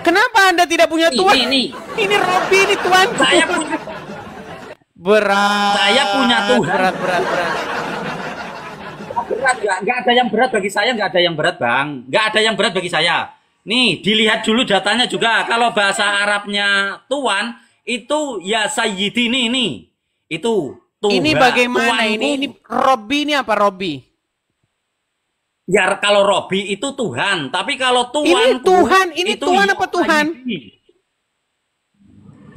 Kenapa Anda tidak punya tuan? Ini Robbi, ini tuan. Saya punya. Berat. Saya punya Tuhan. Berat. Berat nggak ada yang berat bagi saya, nggak ada yang berat, Bang. Nggak ada yang berat bagi saya. Nih, dilihat dulu datanya juga. Kalau bahasa Arabnya Tuan itu ya Sayyidi ini. Itu Tuhan. Ini bagaimana Tuanku. ini Robbi ini apa Robbi? Ya kalau Robbi itu Tuhan, tapi kalau Tuanku ini Tuhan, ini itu Tuhan ya apa Tuhan? Sayyidi.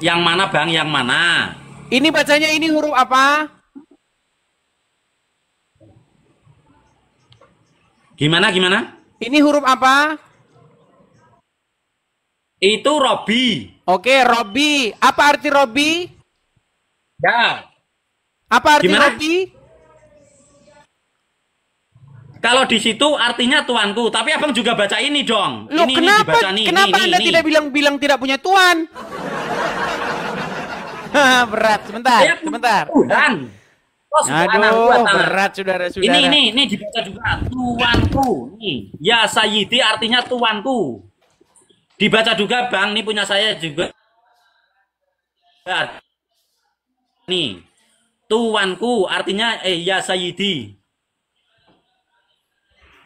Yang mana, Bang? Yang mana? Ini bacanya ini huruf apa? Gimana? Ini huruf apa? Itu Robbi. Oke, Robbi. Apa arti Robbi? Ya. Apa arti Gimana? Robbi? Kalau di situ artinya tuanku, tapi Abang juga baca ini dong. Loh, kenapa Anda tidak bilang tidak punya tuan? Berat, sebentar. Tuhan. Aduh, berat saudara-saudara. Ini dibaca juga tuanku. Nih, ya Sayyidi artinya tuanku. Dibaca juga, Bang. Ini punya saya juga. Nih, tuanku artinya ya Sayyidi.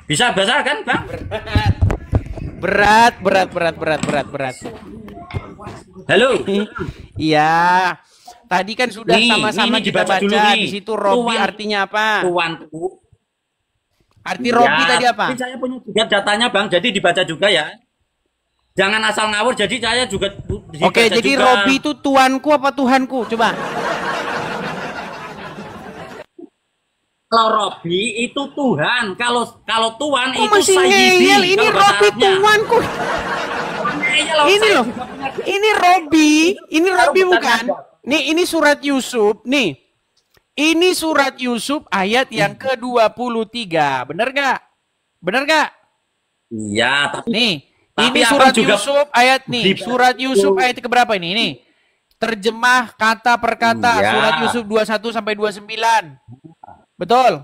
Bisa baca kan, Bang? Berat. Halo. Iya. Tadi kan sudah sama-sama kita dibaca baca. dulu nih. Di situ Robi Tuan- artinya apa? Tuanku. Arti Robi tadi apa? Tapi saya punya juga datanya Bang, jadi dibaca juga ya. Jangan asal ngawur, jadi saya juga dibaca Oke, jadi juga. Robi itu tuanku apa Tuhanku? Coba. Kalau Robi itu Tuhan, kalau Tuhan Kok itu masih Sayyidi. ngeyel? Ini kalau bahasa Robi Arabnya. tuanku. Ini loh. Ini Robi. Ini Robi bukan? Nih, ini surat Yusuf. Nih. Ini surat Yusuf ayat yang ke-23. Bener gak? Bener gak? Iya, tapi Nih. Tapi Ini abang surat juga Yusuf ayat nih. di- Surat Yusuf ayat keberapa ini? Nih. Terjemah kata per kata. Iya. Surat Yusuf 21 sampai 29. Betul?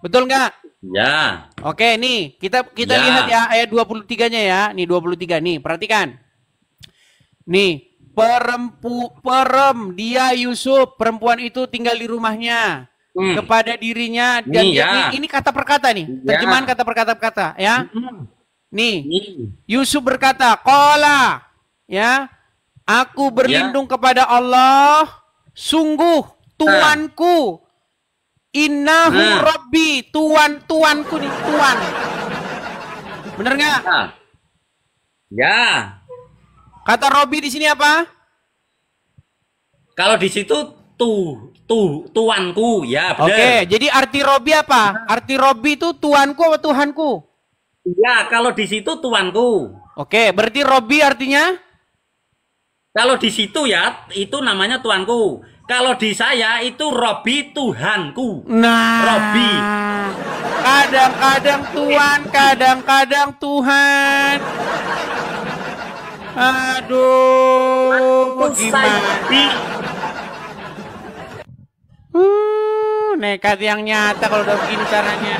Betul nggak? ya. Oke, nih kita Ya. lihat ya ayat 23-nya ya. Nih 23 nih, perhatikan. Nih, dia Yusuf, perempuan itu tinggal di rumahnya. Kepada dirinya dan Nih, ya. ini kata per kata nih. Ya. Terjemahan kata per kata ya. Nih. Yusuf berkata, "Qala, ya, aku berlindung kepada Allah, sungguh Tuanku. Innahu Rabbi, Tuanku nih, Tuan." Bener nggak? Ya. Kata Robbi di sini apa? Kalau di situ tuanku, ya benar. Oke, jadi arti Robbi apa? Arti Robbi itu tuanku atau Tuhanku? Ya, kalau di situ tuanku. Oke, berarti Robbi artinya? Kalau di situ ya, itu namanya tuanku. Kalau di saya itu Robbi Tuhanku. Nah, Robbi. Kadang-kadang Tuhan, kadang-kadang Tuhan. Aduh, gimana? Nekat yang nyata kalau udah begini caranya.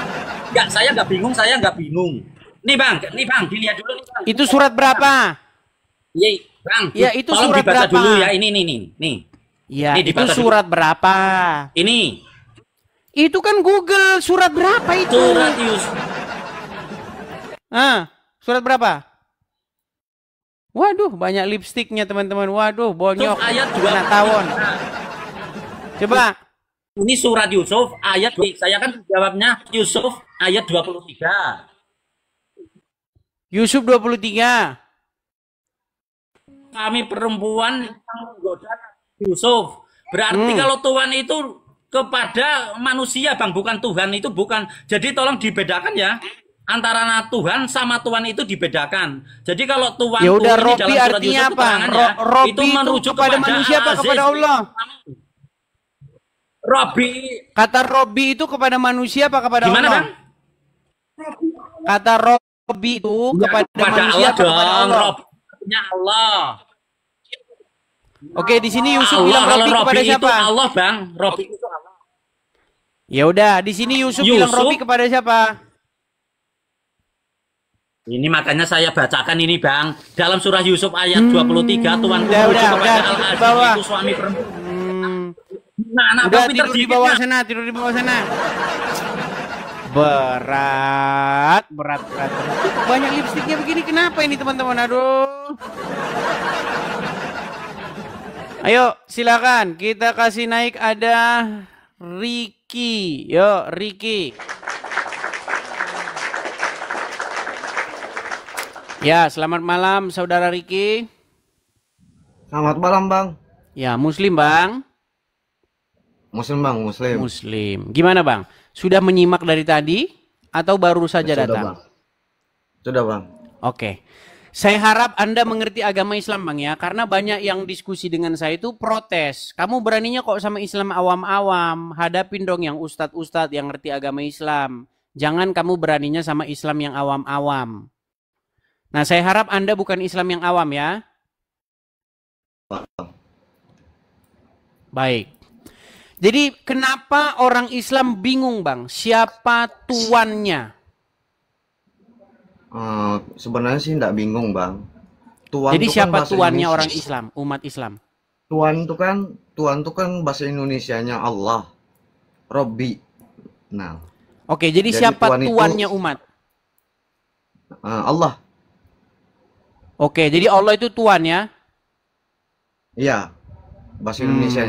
Enggak, saya nggak bingung. Nih bang, dilihat dulu nih bang. Itu surat berapa? Iya, bang. Ya, itu tolong surat dibaca berapa? dulu ya, nih. Ya, Ini itu dibaca surat dulu. berapa? Ini. Itu kan Google, surat berapa itu? Surat Yusuf. Surat berapa? Waduh, banyak lipstiknya teman-teman. Waduh, bonyok. Ayat Kena tawon. Coba. Ini surat Yusuf ayat, saya kan jawabnya Yusuf ayat 23. Yusuf 23. Kami perempuan yang menggoda Yusuf. Berarti kalau Tuhan itu kepada manusia, Bang, bukan Tuhan itu bukan. Jadi tolong dibedakan ya. Antara Tuhan sama Tuhan itu dibedakan. Jadi kalau Tuhan Ya udah, ini Robbi dalam surat artinya Yusuf apa? keterangannya, Robbi itu merujuk kepada manusia apa Al-Aziz. kepada Allah? Robbi. Kata Robbi itu kepada manusia apa kepada Gimana, Allah? Bang? Kata Robbi itu kepada manusia Allah apa kepada dong, Allah? Robbinya Allah. Oke, di sini Yusuf Allah, bilang kalau Robbi kepada Robbi itu siapa? Allah, Bang. Robbi itu Allah. Ya udah, di sini Yusuf bilang Yusuf. Robbi kepada siapa? Ini makanya saya bacakan ini, Bang. Dalam surah Yusuf ayat 23, Tuhan Udah, merujuk kepada tidur di Al-Aziz bawah. itu suami perempuan. Nah, anak Udah Bang pinter tidur di dikit, bawah Bang. sana, tidur di bawah sana. Berat. Banyak lipstiknya begini, kenapa ini teman-teman? Aduh. Ayo, silakan kita kasih naik ada Ricky. Yo, Ricky. Ya, selamat malam saudara Ricky. Selamat malam, Bang. Ya, Muslim, Bang. Muslim, Bang, Muslim. Muslim. Gimana, Bang? Sudah menyimak dari tadi atau baru saja Sudah, datang? Bang. Sudah, Bang. Oke. Saya harap Anda mengerti agama Islam, Bang, ya. Karena banyak yang diskusi dengan saya itu protes. Kamu beraninya kok sama Islam awam-awam. Hadapin dong yang ustadz-ustadz yang ngerti agama Islam. Jangan kamu beraninya sama Islam yang awam-awam. Nah, saya harap Anda bukan Islam yang awam, ya. Baik. Jadi kenapa orang Islam bingung, Bang? Siapa tuannya? Sebenarnya sih enggak bingung, Bang. Tuan Jadi itu kan siapa bahasa tuannya Indonesia. orang Islam, umat Islam? Tuan itu kan bahasa Indonesianya Allah. Robbi. Nah, Oke, jadi Jadi siapa tuan itu- tuannya umat? Allah. Oke, jadi Allah itu tuan ya. Iya, bahasa Indonesia.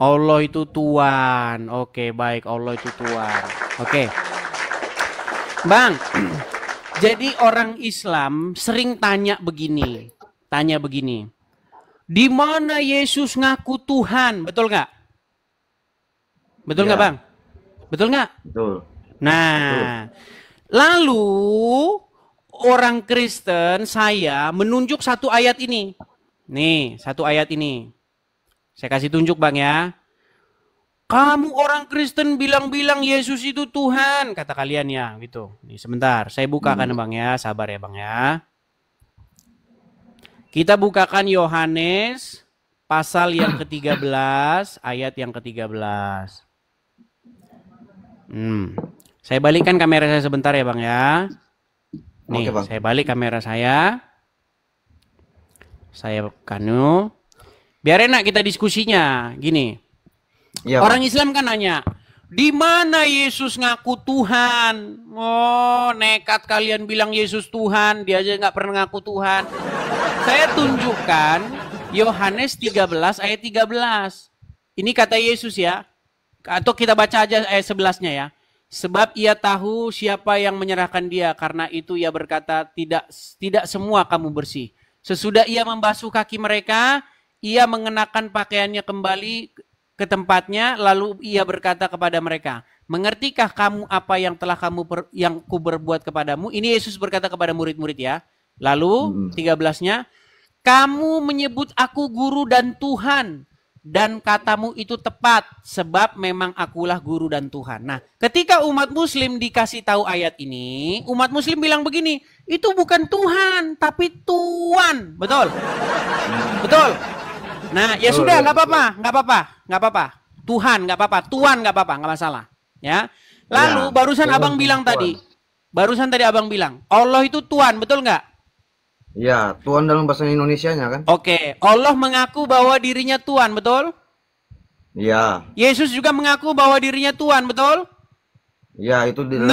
Allah itu Tuhan. Oke, baik. Allah itu Tuhan. Oke. Bang, jadi orang Islam sering tanya begini. Di mana Yesus ngaku Tuhan? Betul nggak? Betul nggak, Bang? Betul nggak? Betul. Nah, lalu orang Kristen saya menunjuk satu ayat ini. Nih, satu ayat ini. Saya kasih tunjuk, Bang, ya. Kamu orang Kristen bilang-bilang Yesus itu Tuhan, kata kalian ya, gitu. Nih, sebentar, saya bukakan, Bang, ya. Sabar ya, Bang, ya. Kita bukakan Yohanes pasal yang ke-13, ayat yang ke-13. Saya balikkan kamera saya sebentar ya, Bang, ya. Nih, Oke, Bang. saya balik kamera saya. Saya kanu. Biar enak kita diskusinya. Gini. Iya, Orang Bang. Islam kan nanya, di mana Yesus ngaku Tuhan? Oh, nekat kalian bilang Yesus Tuhan, dia aja nggak pernah ngaku Tuhan. Saya tunjukkan Yohanes 13 ayat 13. Ini kata Yesus ya. Atau kita baca aja ayat 11-nya ya. Sebab ia tahu siapa yang menyerahkan dia, karena itu ia berkata, tidak semua kamu bersih. Sesudah ia membasuh kaki mereka, ia mengenakan pakaiannya kembali ke tempatnya, lalu ia berkata kepada mereka, mengertikah kamu apa yang telah yang kuberbuat kepadamu? Ini Yesus berkata kepada murid-murid ya. Lalu 13-nya, kamu menyebut aku guru dan Tuhan, dan katamu itu tepat, sebab memang akulah guru dan Tuhan. Nah, ketika umat muslim dikasih tahu ayat ini, umat muslim bilang begini, itu bukan Tuhan, tapi Tuan. Betul? Betul? Nah, ya sudah, nggak apa-apa. Tuhan nggak apa-apa, Tuan nggak apa-apa, nggak masalah. Ya. Lalu Ya, barusan Tuhan, abang bilang Tuhan. tadi, abang bilang, Allah itu Tuhan, betul nggak? Iya, Tuhan dalam bahasa Indonesianya kan? Oke, Allah mengaku bahwa dirinya Tuhan, betul? Iya. Yesus juga mengaku bahwa dirinya Tuhan, betul? Iya, itu di dalam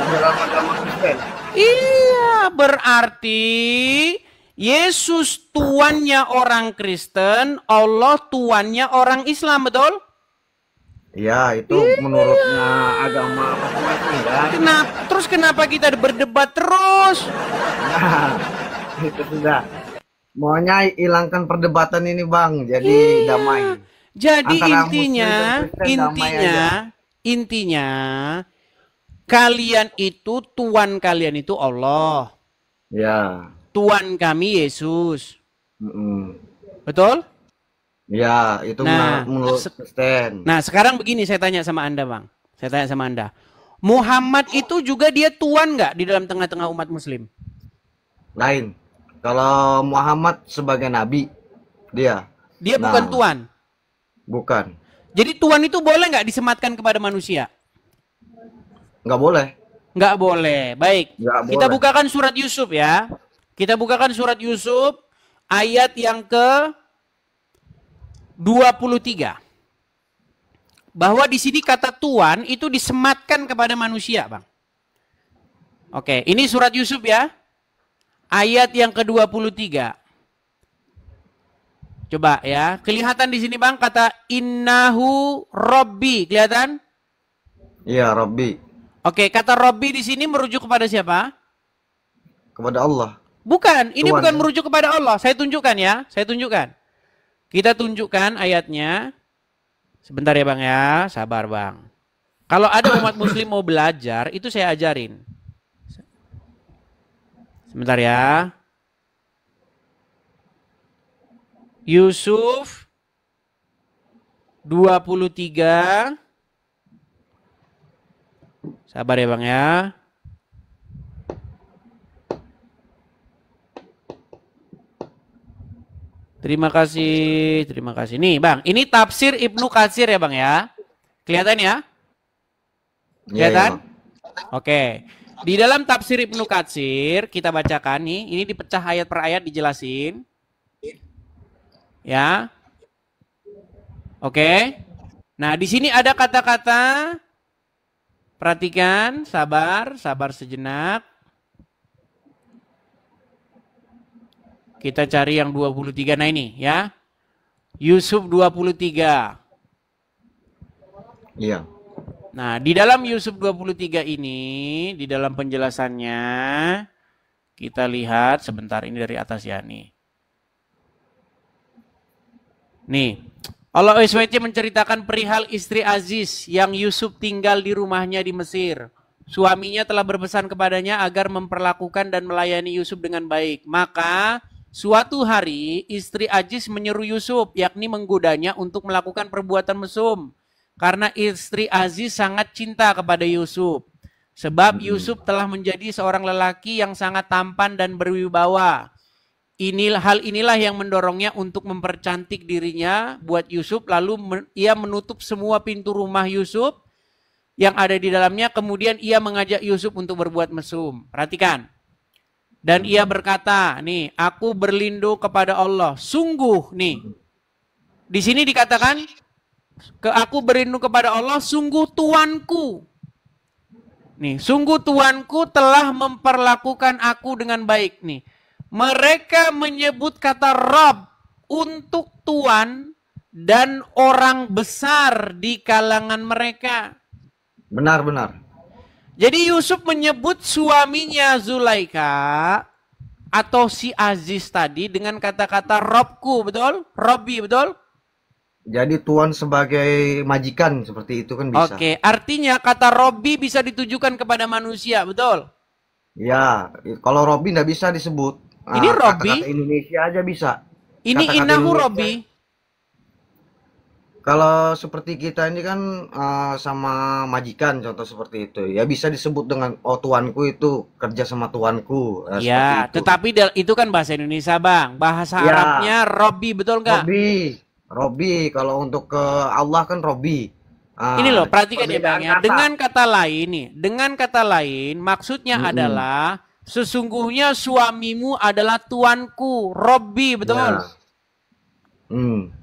dalam agama Kristen. Iya, berarti Yesus tuannya orang Kristen, Allah tuannya orang Islam, betul? Iya, itu menurutnya agama masing-masing kan? Terus kenapa kita berdebat terus? Nah, itu sudah. Maunya hilangkan perdebatan ini, Bang. Jadi damai. Jadi Antara Muslim dan Kristen damai aja. intinya kalian itu, Tuhan kalian itu Allah. Ya. Tuhan kami Yesus. Betul? Ya, itu menurut Kristen. Nah, sekarang begini saya tanya sama Anda, Bang. Saya tanya sama Anda. Muhammad itu juga dia Tuhan nggak di dalam tengah-tengah umat Muslim? Lain. Kalau Muhammad sebagai nabi, dia bukan Tuhan. Bukan. Jadi Tuhan itu boleh nggak disematkan kepada manusia? Nggak boleh. Nggak boleh. Baik. Kita boleh. bukakan surat Yusuf ya. Kita bukakan surat Yusuf ayat yang ke 23. Bahwa di sini kata Tuhan itu disematkan kepada manusia, Bang. Oke, ini surat Yusuf ya. Ayat yang ke-23. Coba ya, kelihatan di sini, Bang, kata innahu rabbi, kelihatan? Iya, Rabbi. Oke, kata Rabbi di sini merujuk kepada siapa? Kepada Allah. Bukan, ini Tuhan. bukan merujuk kepada Allah. Saya tunjukkan ya, saya tunjukkan. Kita tunjukkan ayatnya. Sebentar ya, Bang ya, sabar, Bang. Kalau ada umat muslim mau belajar, itu saya ajarin. Sebentar ya. Yusuf 23. Sabar ya, Bang ya. Terima kasih, terima kasih. Nih, Bang, ini tafsir Ibnu Katsir ya, Bang ya. Kelihatan ya? Kelihatan? Oke. Di dalam tafsir Ibnu Katsir kita bacakan nih, ini dipecah ayat per ayat dijelasin. Ya. Oke. Nah, di sini ada kata-kata, perhatikan, sabar sejenak. Kita cari yang 23. Nah ini ya. Yusuf 23. Iya. Nah, di dalam Yusuf 23 ini, di dalam penjelasannya, kita lihat sebentar ini dari atas ya nih. Nih, Allah SWT menceritakan perihal istri Aziz yang Yusuf tinggal di rumahnya di Mesir. Suaminya telah berpesan kepadanya agar memperlakukan dan melayani Yusuf dengan baik. Maka suatu hari istri Aziz menyeru Yusuf, yakni menggodanya untuk melakukan perbuatan mesum. Karena istri Aziz sangat cinta kepada Yusuf. Sebab Yusuf telah menjadi seorang lelaki yang sangat tampan dan berwibawa. Hal inilah yang mendorongnya untuk mempercantik dirinya buat Yusuf. Lalu ia menutup semua pintu rumah Yusuf yang ada di dalamnya. Kemudian ia mengajak Yusuf untuk berbuat mesum. Perhatikan. Dan ia berkata, nih, aku berlindung kepada Allah. Sungguh, nih. Di sini dikatakan, aku berlindung kepada Allah, sungguh tuanku. Nih, sungguh tuanku telah memperlakukan aku dengan baik. Nih, mereka menyebut kata Rabb untuk tuan dan orang besar di kalangan mereka. Benar. Jadi Yusuf menyebut suaminya Zulaikha atau si Aziz tadi dengan kata-kata Robku, betul? Robbi, betul? Jadi tuan sebagai majikan seperti itu kan bisa. Oke, artinya kata Robbi bisa ditujukan kepada manusia, betul? Ya, kalau Robbi nggak bisa disebut. Ini Robbi? Kata-kata Indonesia aja bisa. Ini Kata-kata innahu Indonesia. Robbi. Kalau seperti kita ini kan sama majikan contoh seperti itu. Ya bisa disebut dengan tuanku itu kerja sama tuanku. Ya, tetapi itu kan bahasa Indonesia, Bang. Bahasa Arabnya Robbi, betul nggak? Robbi. Kalau untuk ke Allah kan Robbi. Ini loh, perhatikan ya Bang ya. Dengan kata lain nih, dengan kata lain maksudnya adalah sesungguhnya suamimu adalah tuanku, Robbi, betul? Ya.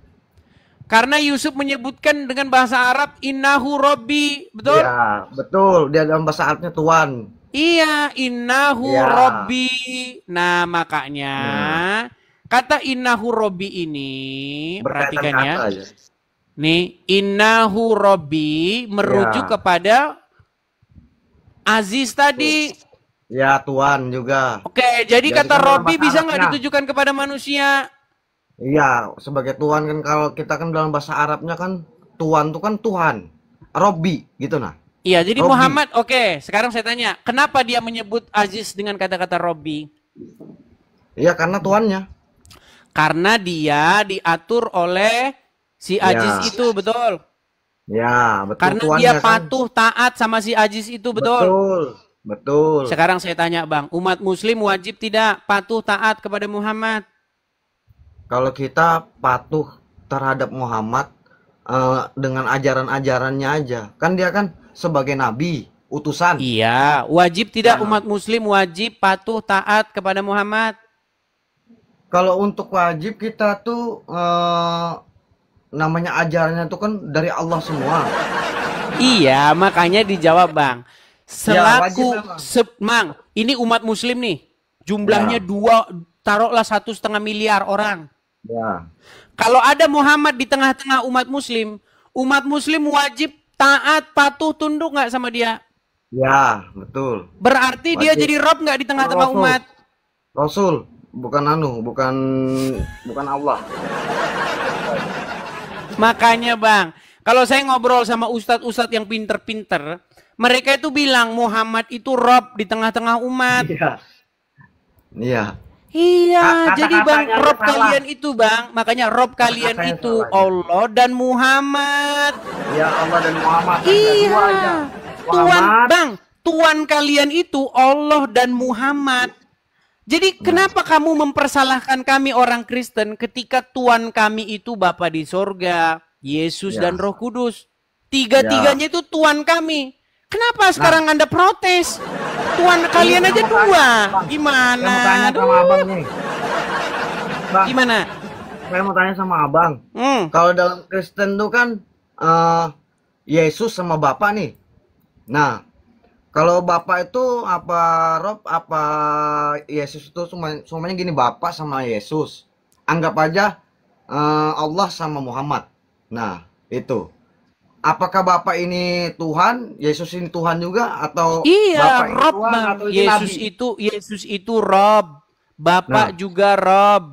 Karena Yusuf menyebutkan dengan bahasa Arab innahu Robbi, betul? Ya, betul. Dia dalam bahasa Arabnya tuan. Iya, innahu Robbi. Nah, makanya kata innahu Robbi ini, perhatikan ya. Nih, innahu Robbi merujuk kepada Aziz tadi. Ya, tuan juga. Oke, jadi kata Robbi bisa nggak ditujukan kepada manusia? Iya, sebagai tuan kan kalau kita kan dalam bahasa Arabnya kan tuan itu kan Tuhan. Robbi gitu nah. Iya, jadi Robbi. Muhammad, oke, sekarang saya tanya, kenapa dia menyebut Aziz dengan kata-kata Robbi? Iya, karena tuannya. Karena dia diatur oleh si Aziz itu, betul? Ya, betul. Karena tuannya dia kan. patuh, taat sama si Aziz itu, betul? Betul. Sekarang saya tanya Bang, umat muslim wajib tidak patuh, taat kepada Muhammad? Kalau kita patuh terhadap Muhammad dengan ajaran-ajarannya aja. Kan dia kan sebagai nabi, utusan. Iya, wajib tidak umat muslim wajib patuh, taat kepada Muhammad? Kalau untuk wajib kita tuh namanya ajarannya tuh kan dari Allah semua. Iya, makanya dijawab Bang. Selaku, wajib, Mang, ini umat muslim nih, jumlahnya taruhlah 1,5 miliar orang. Ya. Kalau ada Muhammad di tengah-tengah umat muslim wajib taat, patuh, tunduk nggak sama dia? Ya, betul. Berarti dia jadi Rob nggak di tengah-tengah umat? Rasul, bukan bukan Allah. Makanya Bang, kalau saya ngobrol sama ustadz-ustadz yang pinter-pinter, mereka itu bilang Muhammad itu Rob di tengah-tengah umat. Iya. Iya, jadi Bang, Rob kalian itu Bang, makanya Rob kalian itu Allah dan Muhammad. Ya, Allah dan Muhammad. Iya. Tuan Bang, tuan kalian itu Allah dan Muhammad. Jadi kenapa kamu mempersalahkan kami orang Kristen ketika Tuhan kami itu Bapa di sorga, Yesus dan Roh Kudus. Tiga-tiganya itu Tuhan kami. Kenapa sekarang Anda protes? Tuhan kalian aja dua. Gimana? Saya mau tanya sama abang nih. Bang, gimana? Saya mau tanya sama abang. Kalau dalam Kristen tuh kan Yesus sama Bapa nih. Nah, Kalau Bapak itu apa Rob, apa Yesus itu semuanya gini, Bapak sama Yesus. Anggap aja Allah sama Muhammad. Nah, itu. Apakah Bapak ini Tuhan, Yesus ini Tuhan juga, atau Iya, Bapak ini Rob, Tuhan, Bang. atau ini Nabi? Yesus itu Rob. Bapak Nah. juga Rob.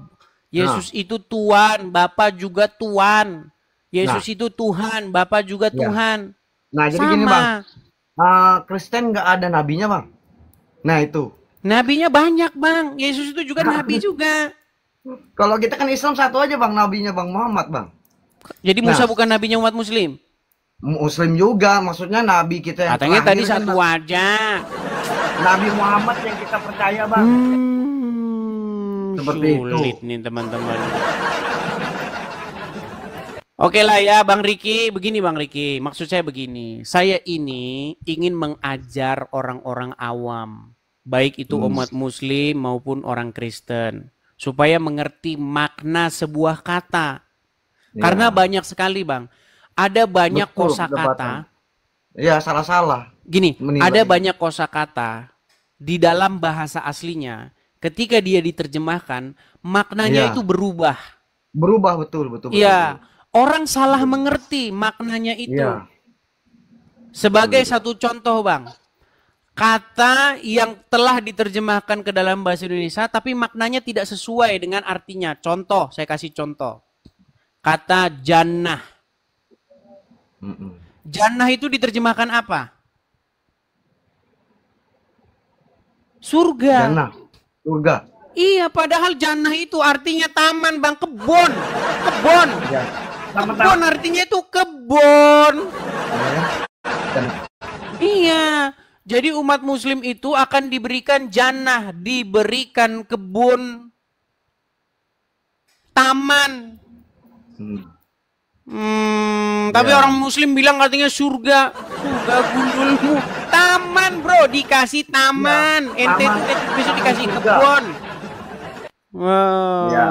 Yesus itu Tuhan, Bapak juga Tuhan. Yesus itu Tuhan, Bapak juga Ya. Tuhan. Nah, jadi Sama. gini Bang, Kristen nggak ada nabinya Bang. Nah itu. Nabinya banyak Bang. Yesus itu juga nabi juga. Kalau kita kan Islam satu aja Bang, nabinya Bang Muhammad Bang. Jadi Musa Nah. bukan nabinya umat Muslim. Muslim juga, maksudnya nabi kita yang Katanya tadi terakhir kan satu aja. Nabi Muhammad yang kita percaya Bang. Seperti itu. Sulit nih teman-teman. Oke lah ya Bang Riki, begini Bang Riki, maksud saya begini, saya ini ingin mengajar orang-orang awam, baik itu umat Muslim maupun orang Kristen, supaya mengerti makna sebuah kata. Ya. Karena banyak sekali Bang, ada banyak Betul, kosakata. Ya salah-salah. Gini, Menilai. ada banyak kosakata di dalam bahasa aslinya, ketika dia diterjemahkan, maknanya Iya. itu berubah. Berubah betul. Iya. Orang salah mengerti maknanya itu. Iya. Sebagai satu contoh Bang. Kata yang telah diterjemahkan ke dalam bahasa Indonesia tapi maknanya tidak sesuai dengan artinya. Contoh, saya kasih contoh. Kata jannah. Jannah itu diterjemahkan apa? Surga. Jannah. Surga. Iya, padahal jannah itu artinya taman Bang, kebun. Kebun. Ya. Kebun artinya itu kebun. Iya. Jadi umat Muslim itu akan diberikan jannah, diberikan kebun, taman. Tapi orang Muslim bilang katanya surga. Surga gundulmu. Taman bro, dikasih taman. Ente taman. itu besok dikasih Taman kebun. Wow. Ya.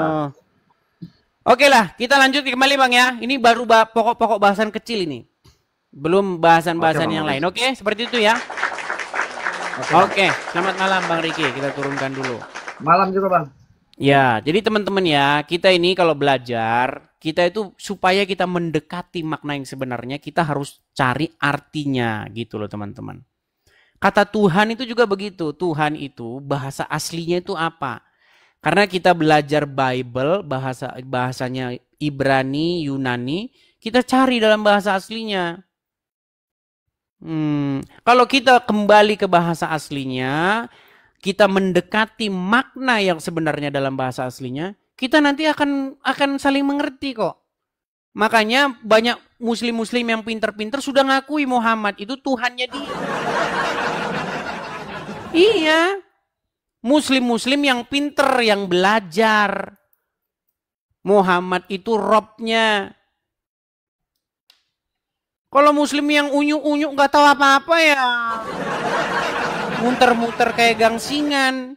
Oke lah, kita lanjut kembali Bang ya. Ini baru pokok-pokok bahasan kecil ini. Belum bahasan-bahasan Oke, Bang yang lain. Riki. Oke, seperti itu ya. Oke, selamat malam Bang Riki. Kita turunkan dulu. Malam juga Bang. Ya, jadi teman-teman ya, kita ini kalau belajar, kita itu supaya kita mendekati makna yang sebenarnya, kita harus cari artinya gitu loh teman-teman. Kata Tuhan itu juga begitu. Tuhan itu bahasa aslinya itu apa? Karena kita belajar Bible, bahasanya Ibrani, Yunani, kita cari dalam bahasa aslinya. Kalau kita kembali ke bahasa aslinya, kita mendekati makna yang sebenarnya dalam bahasa aslinya, kita nanti akan saling mengerti kok. Makanya banyak muslim-muslim yang pinter-pinter sudah ngakui Muhammad itu Tuhannya dia. Iya. Muslim-muslim yang pinter, yang belajar. Muhammad itu Robnya. Kalau muslim yang unyu-unyu nggak tahu apa-apa ya. Muter-muter kayak gangsingan.